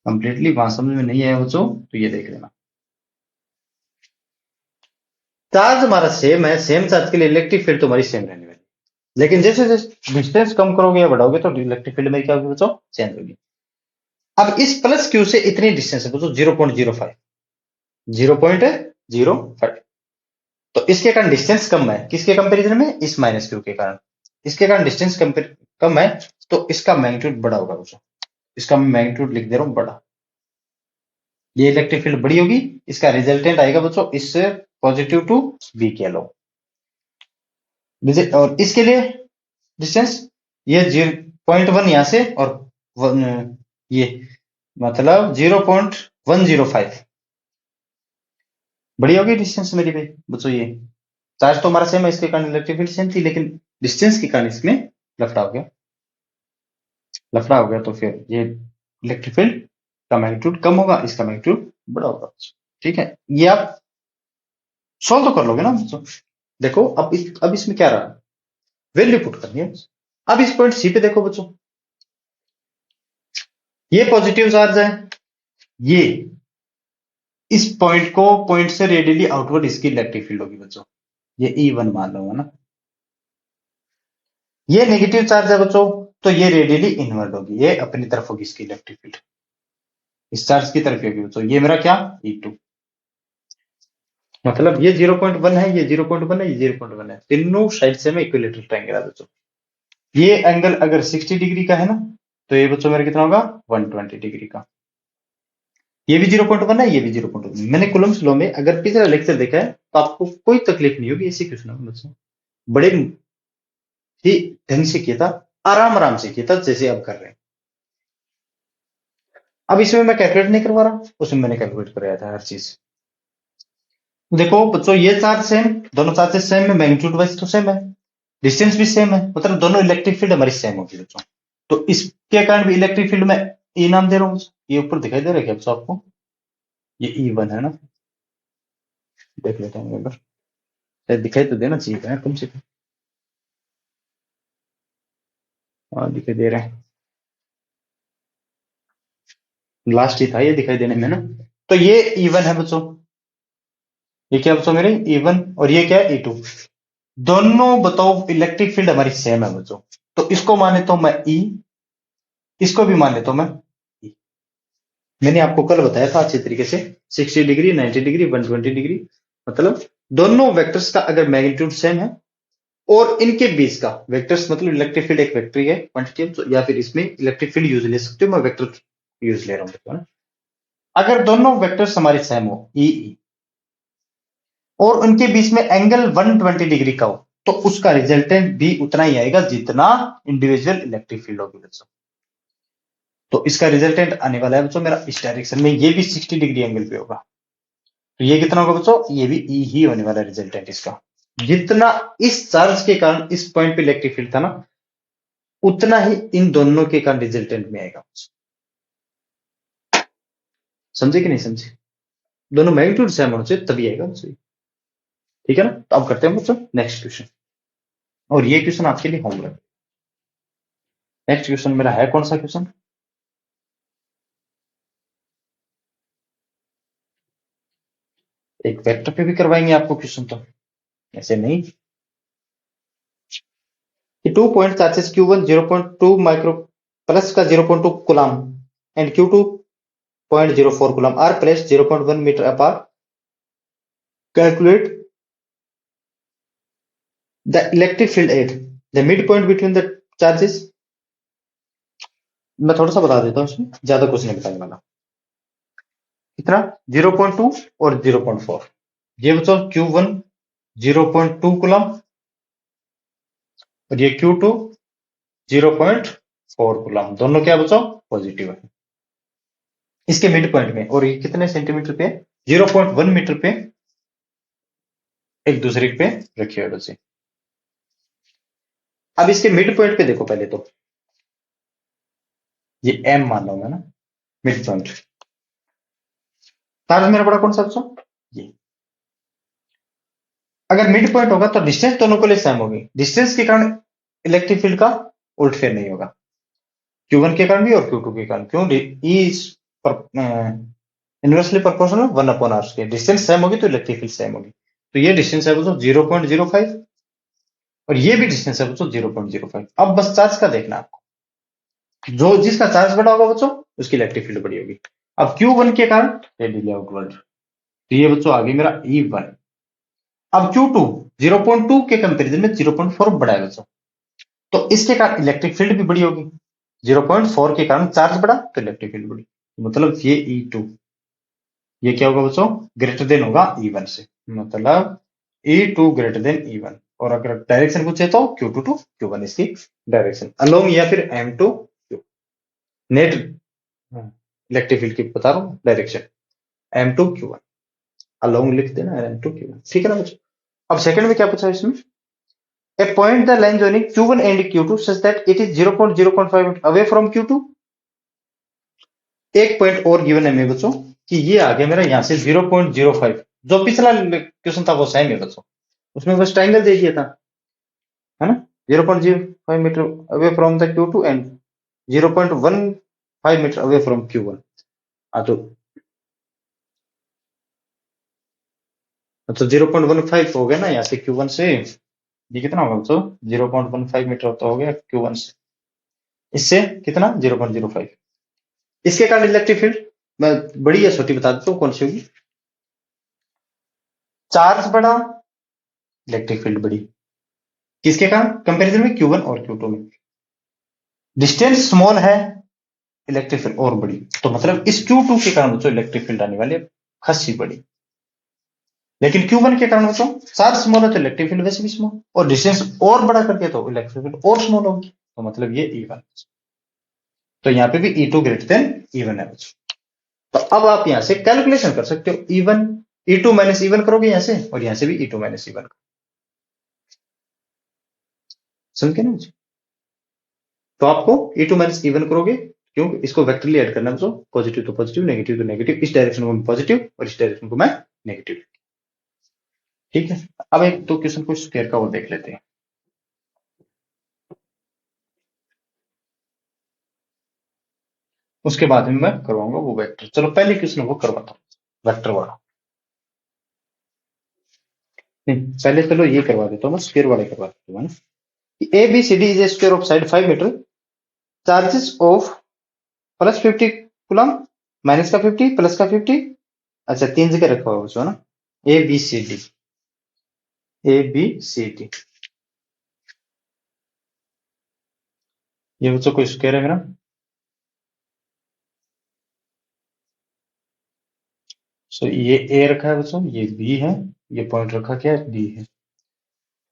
कंप्लीटली, वहां समझ में नहीं आया बच्चों तो ये देख लेना। चार्ज हमारा सेम है, सेम चार्ज के लिए इलेक्ट्रिक फील्ड तुम्हारी सेम रहने वाली, लेकिन जैसे जैसे डिस्टेंस कम करोगे या बढ़ाओगे तो इलेक्ट्रिक फील्ड में क्या होगी बच्चों, चेंज होगी। अब इस प्लस क्यू से इतनी डिस्टेंस है बच्चों 0.05, 0.05, तो इसके कारण डिस्टेंस कम है, किसके कंपैरिजन में, इस माइनस क्यू के कारण, इसके कारण डिस्टेंस कम है, तो इसका मैग्नीट्यूड बड़ा होगा बच्चों, इसका मैं मैग्नीट्यूड लिख दे रहा हूं बड़ा, ये इलेक्ट्रिक फील्ड बड़ी होगी, इसका रिजल्टेंट आएगा बच्चों इससे पॉजिटिव टू बी के अलाउ, और इसके लिए डिस्टेंस ये 0.1 यहां से और ये मतलब 0.105 बड़ी होगी डिस्टेंस मेरी भाई बच्चों। ये चार्ज तो हमारा सेम है, इसके कारण इलेक्ट्रिक फील्ड सेम थी, लेकिन डिस्टेंस के कारण इसमें लफड़ा हो गया, लफड़ा हो गया, तो फिर ये इलेक्ट्रिक फील्ड का मैग्नीट्यूड कम होगा, इसका मैग्नीट्यूड बड़ा होगा, ठीक है। ये आप सॉल्व तो कर लोगे ना बच्चों। देखो अब इसमें क्या रहा, वैल्यू पुट करनी है। अब इस पॉइंट सी पे देखो बच्चों, ये पॉजिटिव चार्ज है, ये इस पॉइंट से रेडियली आउटवर्ड इसकी इलेक्ट्रिक फील्ड होगी बच्चों, ये E1 मान लो ना, ये नेगेटिव चार्ज है बच्चों, तो ये रेडियली इनवर्ड होगी, ये अपनी तरफ होगी इसकी इलेक्ट्रिक फील्ड, इस चार्ज की तरफ होगी बच्चों, ये मेरा क्या E2, मतलब ये 0.1 है, ये 0.1 है, ये 0.1 है, तीनों साइड से में इक्विलेटरल ट्रायंगल है बच्चों। ये एंगल अगर 60 डिग्री का है ना, तो ये बच्चों मेरा कितना होगा 120 डिग्री का, ये भी 0.1 है, ये भी 0.1। मैंने कूलम्ब्स लॉ में अगर पिछला लेक्चर देखा है तो आपको कोई तकलीफ नहीं होगी ऐसे क्वेश्चन में बच्चों, बड़े ही ढंग से किया था, आराम आराम से किया था जैसे आप कर रहे हैं। अब इसमें मैं कैलकुलेट नहीं करवा रहा, उसमें मैंने कैलकुलेट कराया था हर चीज। देखो बच्चों ये चार्ज सेम, दोनों चार्जेस सेम है, मैग्नीट्यूड वाइज तो सेम है, डिस्टेंस भी सेम है, मतलब दोनों इलेक्ट्रिक फील्ड हमारी सेम होगी बच्चों, तो इसके कारण भी इलेक्ट्रिक फील्ड में ई नाम दे रहा हूँ, ये ऊपर दिखाई दे रहा है क्या बच्चों आपको? ये E1 है ना, देख लेते हैं एक बार, शायद दिखाई तो देना चाहिए यार कम से कम। हाँ दिखाई दे रहा है, लास्ट ही था ये दिखाई देने में ना। तो ये E1 है बच्चों, ये क्या बच्चों मेरे E1, और ये क्या है E2। दोनों बताओ इलेक्ट्रिक फील्ड हमारी सेम है बच्चों, तो इसको माने तो मैं E, इसको भी मान लेता हूं मैं E। मैंने आपको कल बताया था अच्छी तरीके से, 60 डिग्री, 90 डिग्री, 120 डिग्री, मतलब दोनों वेक्टर्स का अगर मैग्नीट्यूड सेम है और इनके बीच का वेक्टर्स, मतलब इलेक्ट्रिक फील्ड एक वेक्टर ही है क्वांटिटी, या फिर इसमें इलेक्ट्रिक फील्ड यूज ले सकते हो, मैं वेक्टर यूज ले रहा हूं देखो ना। अगर दोनों वेक्टर्स हमारे सेम हो ई, और उनके बीच में एंगल 120 डिग्री का हो, तो उसका रिजल्टेंट भी उतना ही आएगा जितना इंडिविजुअल इलेक्ट्रिक फील्ड होगी बच्चों। तो इसका रिजल्टेंट आने वाला है बच्चों मेरा इस डायरेक्शन में, ये भी 60 डिग्री एंगल पे होगा। तो ये कितना होगा बच्चों, ये भी ई ही होने वाला रिजल्टेंट इसका। जितना इस चार्ज के कारण इस पॉइंट पे इलेक्ट्रिक फील्ड था ना, उतना ही इन दोनों के कारण रिजल्टेंट में आएगा। समझे कि नहीं समझे? दोनों मैग्नीट्यूड सेम होना चाहिए तभी आएगा बच्चों। ठीक है ना, तो अब करते हैं बच्चों नेक्स्ट क्वेश्चन, और ये क्वेश्चन आपके लिए होमवर्क। नेक्स्ट क्वेश्चन मेरा है कौन सा क्वेश्चन, एक वेक्टर पे भी करवाएंगे आपको क्वेश्चन, तो ऐसे नहीं कि 2 point charges Q1 0.2 micro plus का 0.2 coulomb and Q2 0.04 coulomb are place 0.1 metre apart, calculate the electric field at the mid point between the charges. मैं थोड़ा सा बता देता हूँ, इसमें ज्यादा कुछ नहीं बताने वाला। कितना 0.2 और 0.4, ये बच्चों Q1 0.2 कूलम और ये Q2 0.4 कूलम, दोनों क्या बच्चों पॉजिटिव है इसके मिड पॉइंट में, और ये कितने सेंटीमीटर पे, 0.1 मीटर पे एक दूसरे पे रखे हुए बच्चे। अब इसके मिड पॉइंट पे देखो पहले तो, ये M मान लो मैं ना, मिड पॉइंट। चार्ज मेरा बड़ा कौन सा बच्चों, ये। अगर मिड पॉइंट होगा तो डिस्टेंस दोनों के लिए सेम होगी, डिस्टेंस के कारण इलेक्ट्रिक फील्ड का उल्टफेर नहीं होगा, Q1 के कारण भी और Q2 के कारण। क्यों, ई इनवर्सली प्रोपोर्शनल 1/r के, डिस्टेंस सेम होगी तो इलेक्ट्रिक फील्ड सेम होगी। तो ये डिस्टेंस है बच्चों 0.05 और ये भी डिस्टेंस है बच्चों 0.05। अब बस चार्ज का देखना आपको, जो जिसका चार्ज बड़ा होगा बच्चों उसकी इलेक्ट्रिक फील्ड बड़ी होगी। अब Q1 के कारण ये डिले आउटवर्ड, तो ये बच्चों आ गई मेरा E1। अब Q2 0.2 के कंपेरिजन में 0.4 बड़ा है बच्चों, तो इसके कारण इलेक्ट्रिक फील्ड भी बड़ी होगी। 0.4 के कारण चार्ज बढ़ा तो इलेक्ट्रिक फील्ड बड़ी, मतलब ये E2, ये क्या होगा बच्चों, ग्रेटर देन होगा E1 से, मतलब E2 ग्रेटर देन E1। और अगर डायरेक्शन पूछे तो Q2 टू Q1 इसकी डायरेक्शन अलोंग, या फिर M to Q, net electric field की बता रहा हूँ direction, M to Q1 along लिख देना, M टू Q1, ठीक है ना बच्चों। अब सेकंड में क्या पूछा है इसमें, a point the line joining Q1 and Q2 such that it is 0.05 away from Q2। एक पॉइंट और गिवन है मेरे बच्चों कि ये आ गया मेरा यहाँ से 0.05, जो पिछला क्वेश्चन था वो सेम है बच्चों, उसमें बस ट्रायंगल दे दिया था, है ना। 0.05 metre away from the Q2 and 0.15 metre away from Q1। तो अच्छा 0.15 हो गया ना यहाँ से Q1 से, ये कितना होगा बच्चों 0.15 मीटर तो हो गया Q1 से, इससे कितना 0.05। इसके कारण इलेक्ट्रिक फील्ड मैं बड़ी या छोटी बता देता हूँ कौन सी होगी, चार्ज बड़ा इलेक्ट्रिक फील्ड बड़ी, किसके कारण कंपैरिजन में Q1 और Q2 में, डिस्टेंस स्मॉल है इलेक्ट्रिक फील्ड और बड़ी, तो मतलब इस Q2 के कारण बच्चों इलेक्ट्रिक फील्ड आने वाली है खासी बड़ी। लेकिन Q1 के कारण बच्चों चार्ज स्मॉल है तो इलेक्ट्रिक फील्ड वैसे भी स्मॉल, और डिस्टेंस और बड़ा कर दिया तो इलेक्ट्रिक फील्ड और स्मॉल होगी, तो मतलब ये E1। तो यहाँ पे भी E2 ग्रेटर देन E1 है बच्चों। तो अब आप यहां से कैलकुलेशन कर सकते हो, E1 E2 माइनस E1 करोगे यहां से, और यहां से भी E2 माइनस E1, समझ गए ना मुझे। तो आपको E2 माइनस E1 करोगे क्यों? इसको वेक्टरली ऐड करना है बच्चों, पॉजिटिव तो पॉजिटिव, नेगेटिव तो नेगेटिव, इस डायरेक्शन को मैं पॉजिटिव और इस डायरेक्शन को मैं नेगेटिव। ठीक है, अब एक दो क्वेश्चन को स्क्वायर का और देख लेते हैं, उसके बाद में मैं करवाऊंगा वो वेक्टर। चलो पहले क्वेश्चन वो करवाता हूँ वेक्टर वाला। नहीं, पहले चलो ये करवा देता हूँ, मैं स्क्वायर वाले करवा देता हूँ। A B C D is a square of side 5 metre, charges of plus 50 coulomb, minus का 50, प्लस का 50। अच्छा, तीन जगह रखा हुआ है ना, A B C D, A B C D, ये बच्चों को स्क्वायर है मेरा। सो ये ए रखा है बच्चों, ये बी है, ये पॉइंट रखा क्या है, डी है।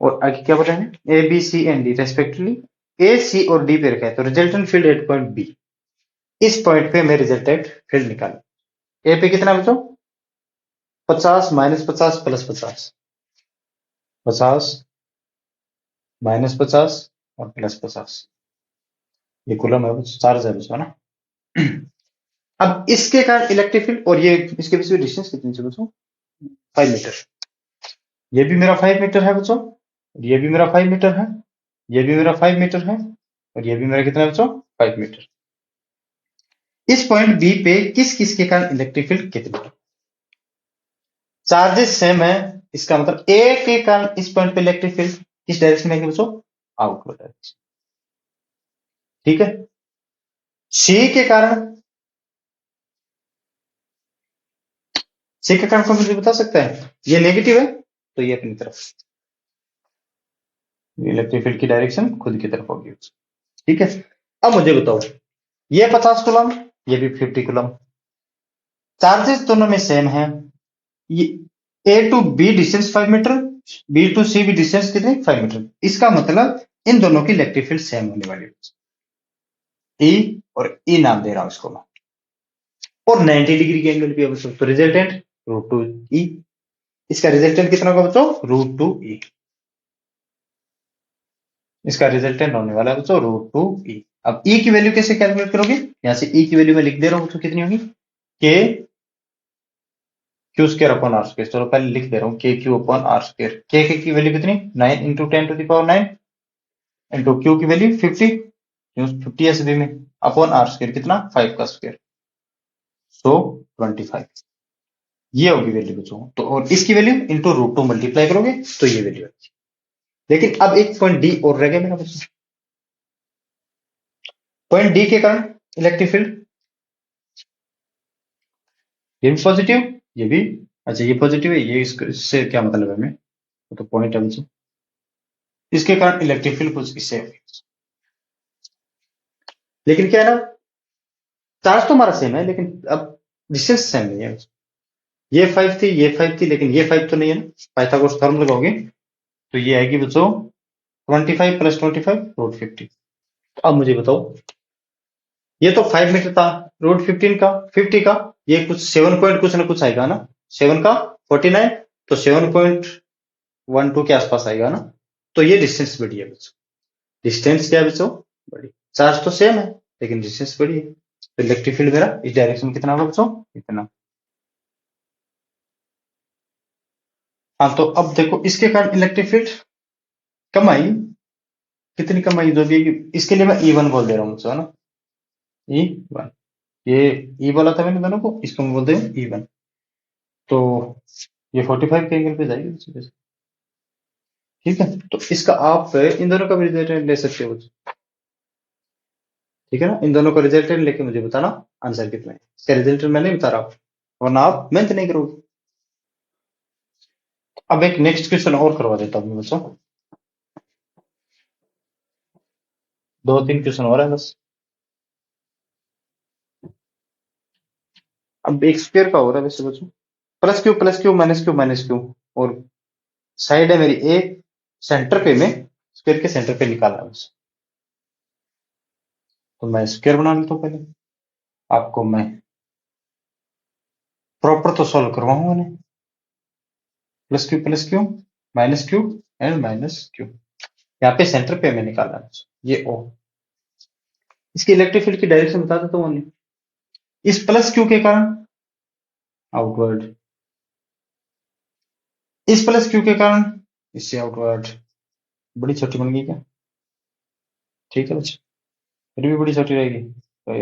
और आगे क्या बताएंगे, A B C and D respectively, A C और डी पे रखा है, तो resultant field at point B, इस पॉइंट पे मैं रिजल्टेंट फील्ड निकालू। ए पे कितना बच्चों, 50 माइनस 50 प्लस 50, 50 माइनस 50 और प्लस 50, ये कूलम है बच्चों, चार्ज है बच्चों ना। अब इसके कारण इलेक्ट्रिक फील्ड, और ये इसके बीच में डिस्टेंस कितनी है बच्चों, 5 मीटर। ये भी मेरा 5 मीटर है बच्चों, और ये भी मेरा 5 मीटर है, ये भी मेरा 5 मीटर है, और ये भी मेरा कितना है बच्चों, 5 मीटर। इस पॉइंट बी पे किस किस के कारण इलेक्ट्रिक फील्ड कितनी है? चार्जेस सेम है, इसका मतलब ए के कारण इस पॉइंट पे इलेक्ट्रिक फील्ड किस डायरेक्शन में बच्चों, आउटवर्ड डायरेक्शन। ठीक है, सी के कारण, सी के कारण कौन मुझे बता सकता है, ये नेगेटिव है तो ये अपनी तरफ, इलेक्ट्रिक फील्ड की डायरेक्शन खुद की तरफ होगी। ठीक है, अब मुझे बताओ, ये 50 कूलम, ये भी 50 कूलम, चार्जेस दोनों में सेम है, ये A to B distance 5 metre, B to C भी डिस्टेंस कितने, 5 मीटर। इसका मतलब इन दोनों की इलेक्ट्रिक फील्ड सेम होने वाली है। ई और ई नाम दे रहा हूं इसको मैं, और 90 डिग्री के एंगल पे है बच्चों, तो रिजल्टेंट रूट टू ई, इसका रिजल्टेंट कितना होगा बच्चों, रूट टू ई, इसका रिजल्टेंट होने वाला है बच्चों रूट टू ई। अब ई की वैल्यू कैसे कैलकुलेट करोगे, यहां से ई की वैल्यू मैं लिख दे रहा हूं तो कितनी होगी, K Q square upon R square. चलो पहले लिख दे रहा हूँ, के क्यू अपॉन आर स्क्र। के की वैल्यू कितनी, 9 इंटू 10⁻⁹ इंटू क्यू की वैल्यू 50, 50 एसबी में, अपॉन आर स्क्र कितना, 5 का स्क्र, सो 25, ये होगी वैल्यू बच्चों। तो और इसकी value into root two multiply करोगे तो ये वैल्यू आएगी। लेकिन अब एक पॉइंट डी और रह गया मेरा बच्चों, पॉइंट डी के कारण इलेक्ट्रिक फील्ड, ये भी पॉजिटिव, ये भी, अच्छा ये पॉजिटिव है, ये इससे क्या मतलब है हमें, तो पॉइंट है बच्चों, इसके कारण इलेक्ट्रिक फील्ड कुछ इससे होगी। लेकिन क्या है ना, चार्ज तो हमारा सेम है, लेकिन अब डिस्टेंस सेम नहीं है। ये 5 थी, ये 5 थी, लेकिन ये 5 तो नहीं है ना, पाइथागोरस थ्योरम लगाओगे तो ये आएगी बच्चों 25 प्लस 25 रूट 50। अब मुझे बताओ, ये तो 5 मीटर था, रूट 50 का ये कुछ 7 पॉइंट कुछ ना कुछ आएगा ना, 7 का 49, तो 7.12 के आसपास आएगा ना, तो ये डिस्टेंस बड़ी है बच्चों। डिस्टेंस क्या है बच्चों, बड़ी, चार्ज तो सेम है लेकिन डिस्टेंस बड़ी है, तो इलेक्ट्रिक फील्ड मेरा इस डायरेक्शन में कितना होगा बच्चों, इतना। हाँ, तो अब देखो इसके कारण इलेक्ट्रिक फील्ड कम आई, कितनी कम आई, जो भी, इसके लिए मैं E1 बोल दे रहा हूँ बच्चों, है ना, E1, ये ई बोला था मैंने दोनों को, इसको मैं बोलते हैं E1, तो ये 45 के एंगल पे जाएगी बच्चों वैसे। ठीक है, तो इसका आप इन दोनों का भी रिजल्टेंट ले सकते हो बच्चों। ठीक है ना, इन दोनों का रिजल्टेंट लेके मुझे बताना आंसर कितना है, इसका रिजल्टेंट मैं नहीं बता रहा हूँ, वरना आप मेहनत नहीं करोगे। अब एक नेक्स्ट क्वेश्चन और करवा देता हूँ मैं बच्चों, 2-3 क्वेश्चन और है बस। अब एक स्क्वायर का हो रहा है वैसे बच्चों, plus Q minus Q minus Q, और साइड है मेरी ए, सेंटर पे मैं स्क्वायर के सेंटर पे निकाल रहा हूँ बस। तो मैं स्क्वायर बना लेता हूँ पहले, आपको मैं प्रॉपर तो सॉल्व करवाऊंगा नहीं, plus Q minus Q and minus Q, यहाँ पे सेंटर पे मैं निकाल रहा हूँ ये ओ, इसकी इलेक्ट्रिक फील्ड की डायरेक्शन बता देता हूँ ओनली। इस प्लस क्यू के कारण आउटवर्ड, इस प्लस क्यू के कारण इससे आउटवर्ड। बड़ी छोटी बन गई क्या? ठीक है बच्चे, फिर भी बड़ी छोटी रहेगी तो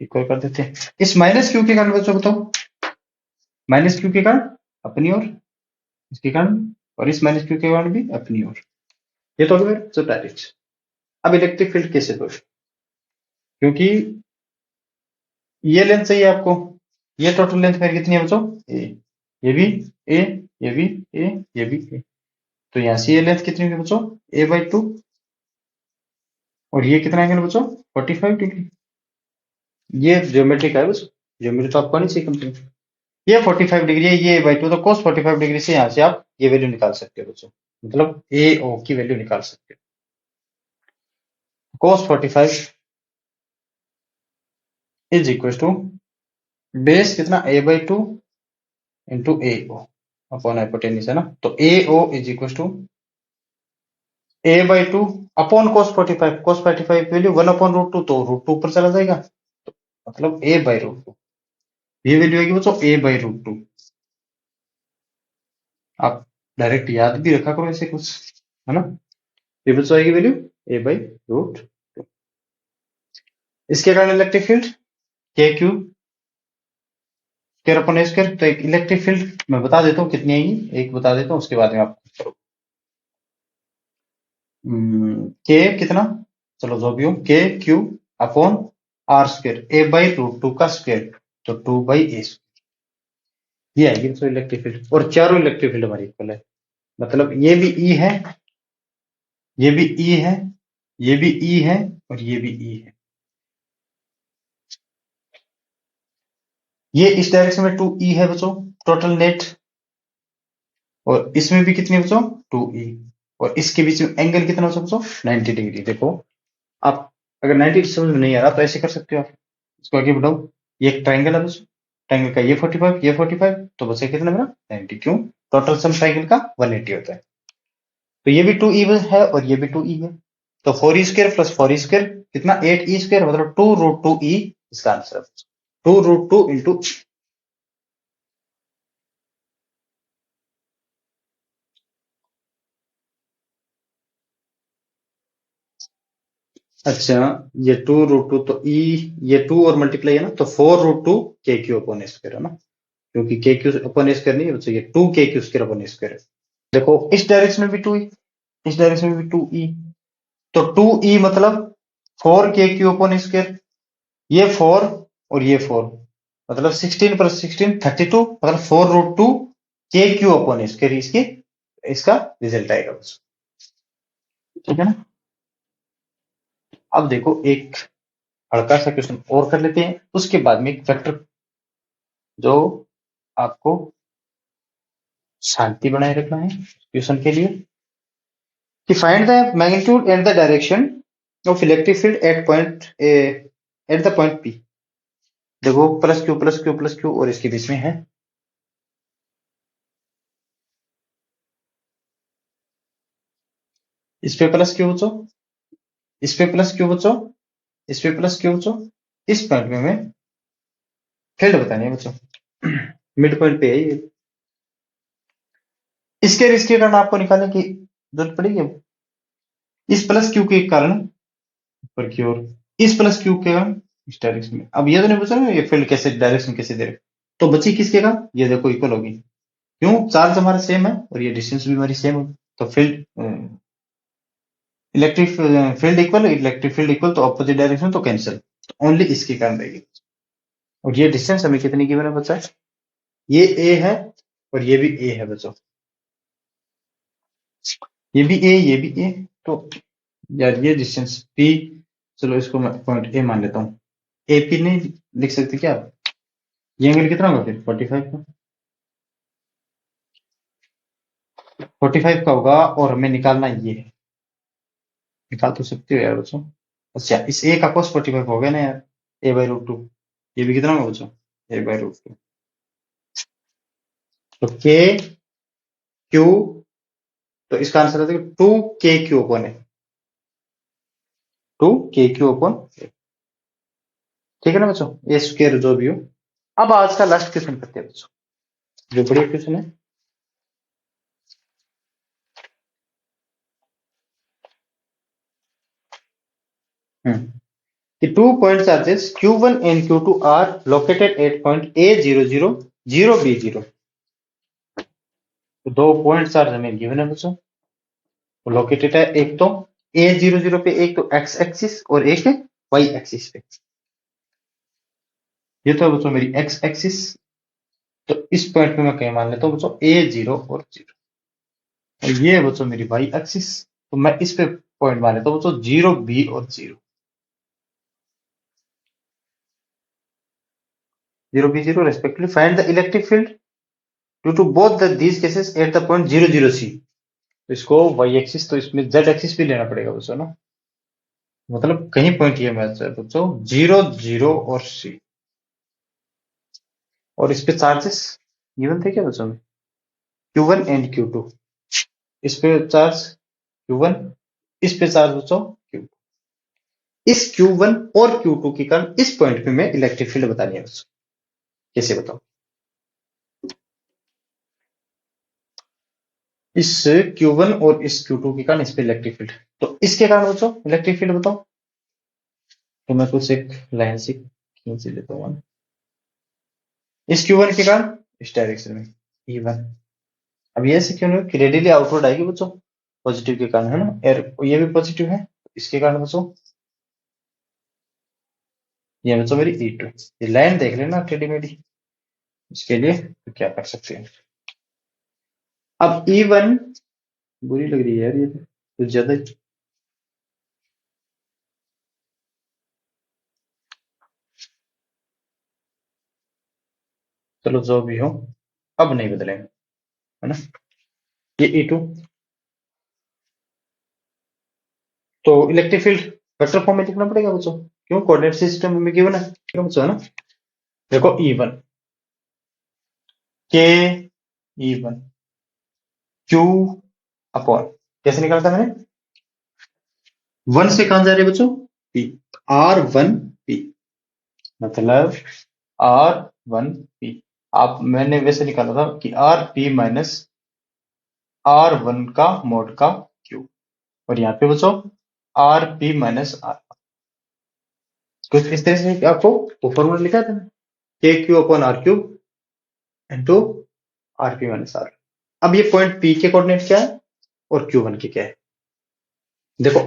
इक्वल कर देते हैं। इस माइनस क्यू के कारण बच्चों बताओ, माइनस क्यू के कारण अपनी ओर, इसके कारण, और इस माइनस क्यू के कारण भी अपनी ओर। ये तो अगर जो डायरेक्ट। अब इलेक्ट्रिक फील्ड कैसे दो, क्योंकि ये लेंथ चाहिए आपको, ये टोटल लेंथ मेरी कितनी है बच्चों? ए, ये भी ए, ये भी ए, ये भी ए। तो यहां से ये लेंथ कितनी होगी बच्चों? a/2। और ये कितना एंगल बच्चों? 45 डिग्री। ये ज्योमेट्री का है बच्चों, ज्योमेट्री तो आपको आनी चाहिए कम से कम। ये 45 डिग्री है, ये a/2, तो cos 45 डिग्री से यहां से आप ये वैल्यू निकाल सकते हो बच्चों, मतलब AO की वैल्यू निकाल सकते हो। cos 45 is equal to base कितना, a/2 into AO upon hypotenuse है ना, तो AO is equal to a/2 upon cos 45। cos 45 value 1/√2, तो √2 ऊपर चला जाएगा, तो मतलब a/√2। ये वैल्यू आएगी बच्चों a/√2। आप डायरेक्ट याद भी रखा करो ऐसे कुछ, है ना। ये बच्चों आएगी वैल्यू a/√2। इसके कारण electric field KQ square upon A square. तो एक इलेक्ट्रिक फील्ड मैं बता देता हूँ कितनी आएगी, एक बता देता हूँ, उसके बाद में आप करो। के कितना, चलो जो भी हो, KQ upon R square, a/√2 का स्क्वायर, तो 2/a स्क्वायर। ये आएगी तो इलेक्ट्रिक फील्ड, और चारों इलेक्ट्रिक फील्ड हमारी इक्वल है, मतलब ये भी E है, ये भी E है, ये भी E है, और ये भी E है। ये इस डायरेक्शन में 2E है बच्चों टोटल नेट, और इसमें भी कितनी बच्चों? 2E। और इसके बीच में एंगल कितना हो बच्चों? 90 डिग्री। देखो आप अगर 90 समझ में नहीं आ रहा तो ऐसे कर सकते हो आप, इसको आगे बढ़ाओ। ये एक ट्राइंगल है बच्चों, ट्राइंगल का ये 45, ये 45, तो बचे कितना मेरा? 90। क्यों? टोटल सम ट्राइंगल का 180 होता है। तो ये भी 2E है और ये भी 2E है, तो 4E square plus 4E square कितना? 8E स्क्वायर, मतलब 2√2E इसका आंसर है। 2√2 इंटू, अच्छा ये 2√2, तो E, ये 2 और मल्टीप्लाई है ना, तो 4√2 KQ अपॉन स्क्वायर है ना, क्योंकि KQ अपॉन स्क्वायर नहीं है बच्चों, ये 2 KQ स्क्वायर अपॉन स्क्वायर है। देखो इस डायरेक्शन में भी 2E, इस डायरेक्शन में भी 2E, तो 2E मतलब 4KQ अपॉन स्क्वायर, ये 4 और ये 4, मतलब 16 प्लस 16 32, मतलब 4√2 KQ अपॉन स्क्वायर, इसकी इसका रिजल्ट आएगा बस। ठीक है ना। अब देखो एक हल्का सा क्वेश्चन और कर लेते हैं, उसके बाद में एक फैक्टर जो आपको शांति बनाए रखना है क्वेश्चन के लिए, कि find the magnitude and the direction of electric field at point eight the point P। देखो plus Q plus Q plus Q और इसके बीच में है, इस पे प्लस क्यू बच्चों, इस पे प्लस क्यू बच्चों, इस पे प्लस क्यू बच्चों। इस पॉइंट में हमें फील्ड बतानी है बच्चों, मिड पॉइंट पे है ये। इसके और इसके कारण आपको निकालने की जरूरत पड़ेगी। अब इस प्लस क्यू के कारण ऊपर की ओर, इस प्लस क्यू के कारण इस डायरेक्शन में। अब ये तो नहीं पूछा ना ये फील्ड कैसे डायरेक्शन कैसे दे रहे, तो बची किसके का? ये देखो इक्वल होगी, क्यों? चार्ज हमारा सेम है और ये डिस्टेंस भी हमारी सेम होगी, तो field electric field equal, electric field equal, तो ऑपोजिट डायरेक्शन तो कैंसिल, तो ओनली इसके कारण रहेगी। और ये डिस्टेंस हमें कितनी गिवन है बच्चा? ये ए है और ये भी ए है बच्चों, ये भी ए, ये भी ए, तो यार ये डिस्टेंस पी, चलो इसको मैं पॉइंट ए मान लेता हूँ। ए पी नहीं लिख सकते क्या आप? ये एंगल कितना होगा फिर? 45 का, 45 का होगा, और हमें निकालना ये है, निकाल तो सकते हो यार बच्चों। अच्छा इस ए का cos 45 हो गया ना यार, a/√2। ये भी कितना होगा बच्चों? a/√2। तो के क्यू, तो इसका आंसर आ जाएगा 2KQ अपॉन ए, 2KQ अपॉन ए। ठीक है ना बच्चों, ए स्क्वायर जो भी हो। अब आज का लास्ट क्वेश्चन करते हैं बच्चों, जो बढ़िया क्वेश्चन है। कि two point charges Q1 and Q2 are located at point A00, 0B0। तो दो पॉइंट चार्ज हमें गिवन है बच्चों, लोकेटेड है एक तो A00 पे, एक तो एक्स एक्सिस और एक वाई एक्सिस पे। ये तो है बच्चों मेरी एक्स एक्सिस, तो इस पॉइंट पे मैं कहीं मान लेता हूँ बच्चों A0 और 0, और ये है बच्चों मेरी वाई एक्सिस, तो मैं इस पे पॉइंट मान लेता हूँ बच्चों 0B और 0, 0B0 respectively. Find the electric field due to both the these cases at the point 0, 0, C। तो इसको वाई एक्सिस, तो इसमें जेड एक्सिस भी लेना पड़ेगा बच्चों ना, मतलब कहीं पॉइंट ये मैच है बच्चों 0, 0 और C। और इस पे चार्जेस गिवन थे क्या बच्चों में, Q1 एंड Q2। इस पे चार्ज Q1, इस पे चार्ज बच्चों Q2। इस Q1 और Q2 के कारण इस पॉइंट पे मैं इलेक्ट्रिक फील्ड बतानी है बच्चों, कैसे बताओ। इस Q1 और इस Q2 के कारण इस पे इलेक्ट्रिक फील्ड, तो इसके कारण बच्चों इलेक्ट्रिक फील्ड बताओ। तो मैं कुछ एक लाइन से खींच लेता हूँ, इस Q1 के कारण इस डायरेक्शन में E1। अब ये ऐसे क्यों नहीं कि रेडियली आउटवर्ड आएगी बच्चों, पॉजिटिव के कारण, है ना, ये भी पॉजिटिव है, इसके कारण बच्चों ये बच्चों मेरी E2। ये लाइन देख लेना टेढ़ी मेढ़ी, इसके लिए तो क्या कर सकते हैं। अब E1 बुरी लग रही है यार, ये तो कुछ ज्यादा ही। चलो जो भी हो, अब नहीं बदलेंगे, है ना। ये E2, तो इलेक्ट्रिक फील्ड वेक्टर फॉर्म में लिखना पड़ेगा बच्चों, क्यों, कोऑर्डिनेट सिस्टम में गिवन है, क्यों बच्चों, है ना। देखो E1 के E1 Q अपॉन, कैसे निकालता मैंने, 1 से कहां जा रहे हैं बच्चों, P, R1P, मतलब R1P। आप मैंने वैसे निकाला था कि RP माइनस R1 का मोड का Q, और यहाँ पे बच्चों RP माइनस R, कुछ इस तरह से आपको वो फॉर्मूला लिखा था, K Q upon R cube into RP minus R। अब ये पॉइंट P के कोऑर्डिनेट क्या है और Q1 के क्या है, देखो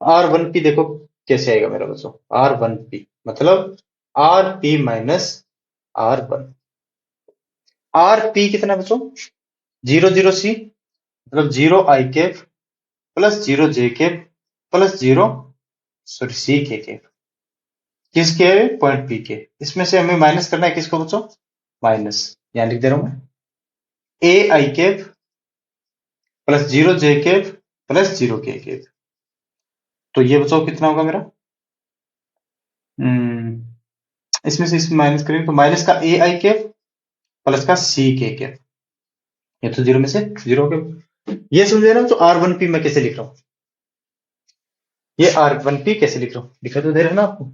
R1P देखो कैसे आएगा मेरा बच्चों, R1P मतलब RP माइनस R1। RP कितना बच्चों, 0, 0, C, मतलब 0 I cap plus 0 J cap plus 0 C के कैप, किसके, पॉइंट P के। इसमें से हमें माइनस करना है किसको बच्चों, माइनस, यहां लिख दे रहा हूं मैं, AI cap plus 0 J cap plus 0 K cap. तो ये बच्चों कितना होगा मेरा, इसमें से इसमें माइनस करेंगे तो माइनस का AI कैप प्लस का C के कैप, ये तो जीरो में से जीरो हो गया। ये समझे ना, तो R1P मैं कैसे लिख रहा हूं, ये R1P कैसे लिख रहा हूं, लिखा तो दे रहा है ना आपको।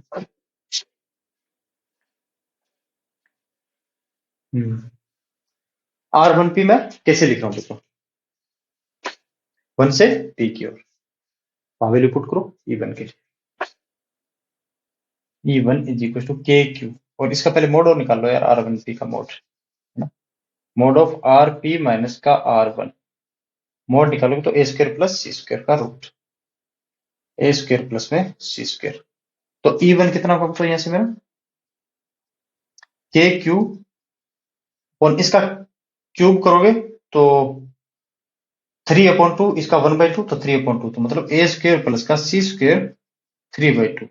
R1P मैं कैसे लिख रहा हूं देखो, 1 से P की ओर, वैल्यू पुट करो E1 के, E1 is equal to KQ, और इसका पहले मोड और निकाल लो यार, R1P का मोड, है ना, मोड ऑफ RP माइनस का R1, मोड निकालोगे तो A square plus C square का रूट, A स्क्वायर प्लस में C स्क्वायर। तो E1 कितना होगा तो यहां से मेरा KQ, और इसका क्यूब करोगे तो 3/2, इसका 1/2, तो 3/2, तो मतलब A स्क्वायर प्लस का C square 3/2।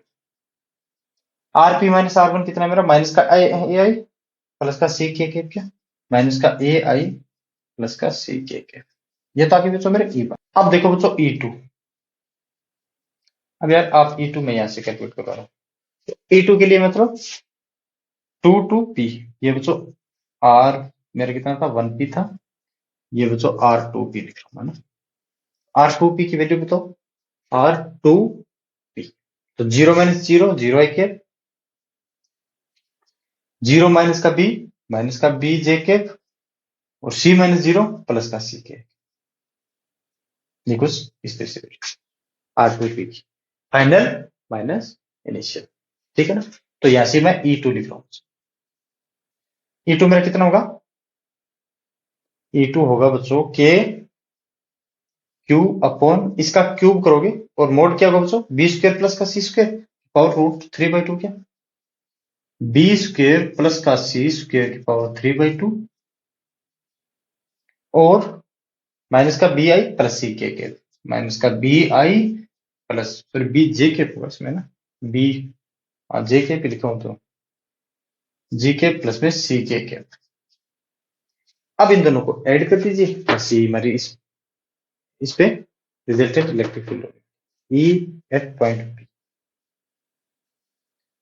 RP minus R1 कितना है मेरा, माइनस का AI प्लस का C के कैप, क्या, माइनस का AI प्लस का C के कैप। ये तो आगे बच्चों मेरे E1। अब देखो बच्चों E2, अब यार आप E2 में यहां से कैलकुलेट करवा रहा हूं, E2 के लिए मतलब 2 to P, ये बच्चों R मेरा कितना था, 1P था, ये बच्चों R2P लिख रहा हूं, है ना। R2P की वैल्यू बताओ, R2P, तो 0 माइनस 0 0 आई कैप, 0 माइनस का बी जे कैप, और सी माइनस 0 प्लस का सी कैप। ये कुछ इस तरह से R2P की फाइनल माइनस इनिशियल, ठीक है ना। तो यहां से मैं E2 लिख रहा हूं। E2 मेरा कितना होगा? E2 होगा बच्चों के क्यू अपॉन इसका क्यूब करोगे और मोड क्या होगा बच्चों? बी स्क्वायर प्लस का सी स्क्वायर पावर रूट 3/2 क्या? बी स्क्वायर प्लस का सी स्क्वायर की पावर 3/2 और माइनस का बी आई प्लस सी के माइनस का बी आई प्लस फिर बी जे के होगा इसमें ना, बी जे के पे लिखा हूं तो जी के प्लस में सी के। अब इन दोनों को ऐड कर दीजिए, सी हमारी इस पे resultant electric field E at point P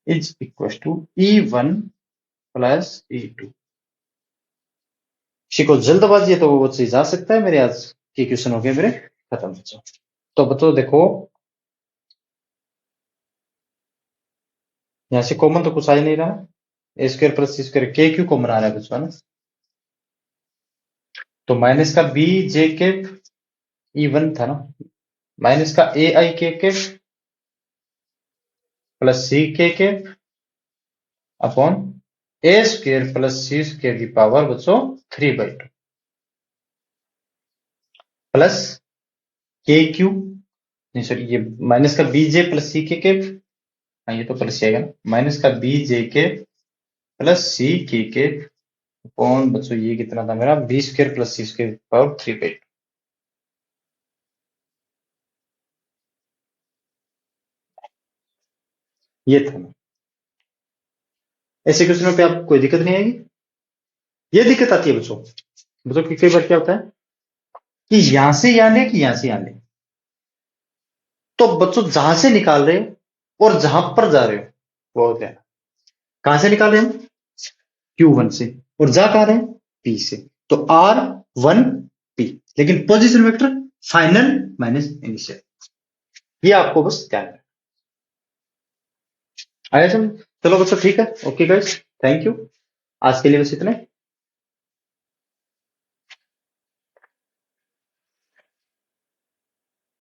is equals to E1 plus E2। किसी को जल्दबाजी है तो वो चीज आ सकता है। मेरे आज के क्वेश्चन हो गए मेरे खत्म बच्चों। तो बच्चों देखो यहां से कॉमन तो कुछ आ ही नहीं रहा, ए स्क्वायर प्लस सी स्क्वायर के क्यू कॉमन आ रहा है बच्चों ना। तो माइनस का बी जे के E1 था ना, माइनस का ए आई के प्लस सी के upon A square plus C square की पावर बच्चों 3/2 प्लस के क्यू, नहीं सॉरी ये माइनस का बी जे प्लस सी के हाँ ये तो प्लस आएगा ना, माइनस का बी जे के प्लस सी के अपॉन बच्चों ये कितना था मेरा? बी स्क्वायर प्लस सी स्क्वायर पावर 3/2। ये था ना। ऐसे क्वेश्चनों पे आपको कोई दिक्कत नहीं आएगी। ये दिक्कत आती है बच्चों, बच्चों की कई बार क्या होता है कि यहां से यहां ले कि यहां से यहां ले, तो बच्चों जहां से निकाल रहे हो और जहां पर जा रहे हो वो क्या है? कहां से निकाल रहे हैं हम? Q1 से, और जा कहां रहे हैं? P से। तो R1P, लेकिन position vector final minus initial, ये आपको बस ध्यान रखना। आया समझ? चलो बच्चों ठीक है, ओके गाइस, थैंक यू। आज के लिए बस इतना ही।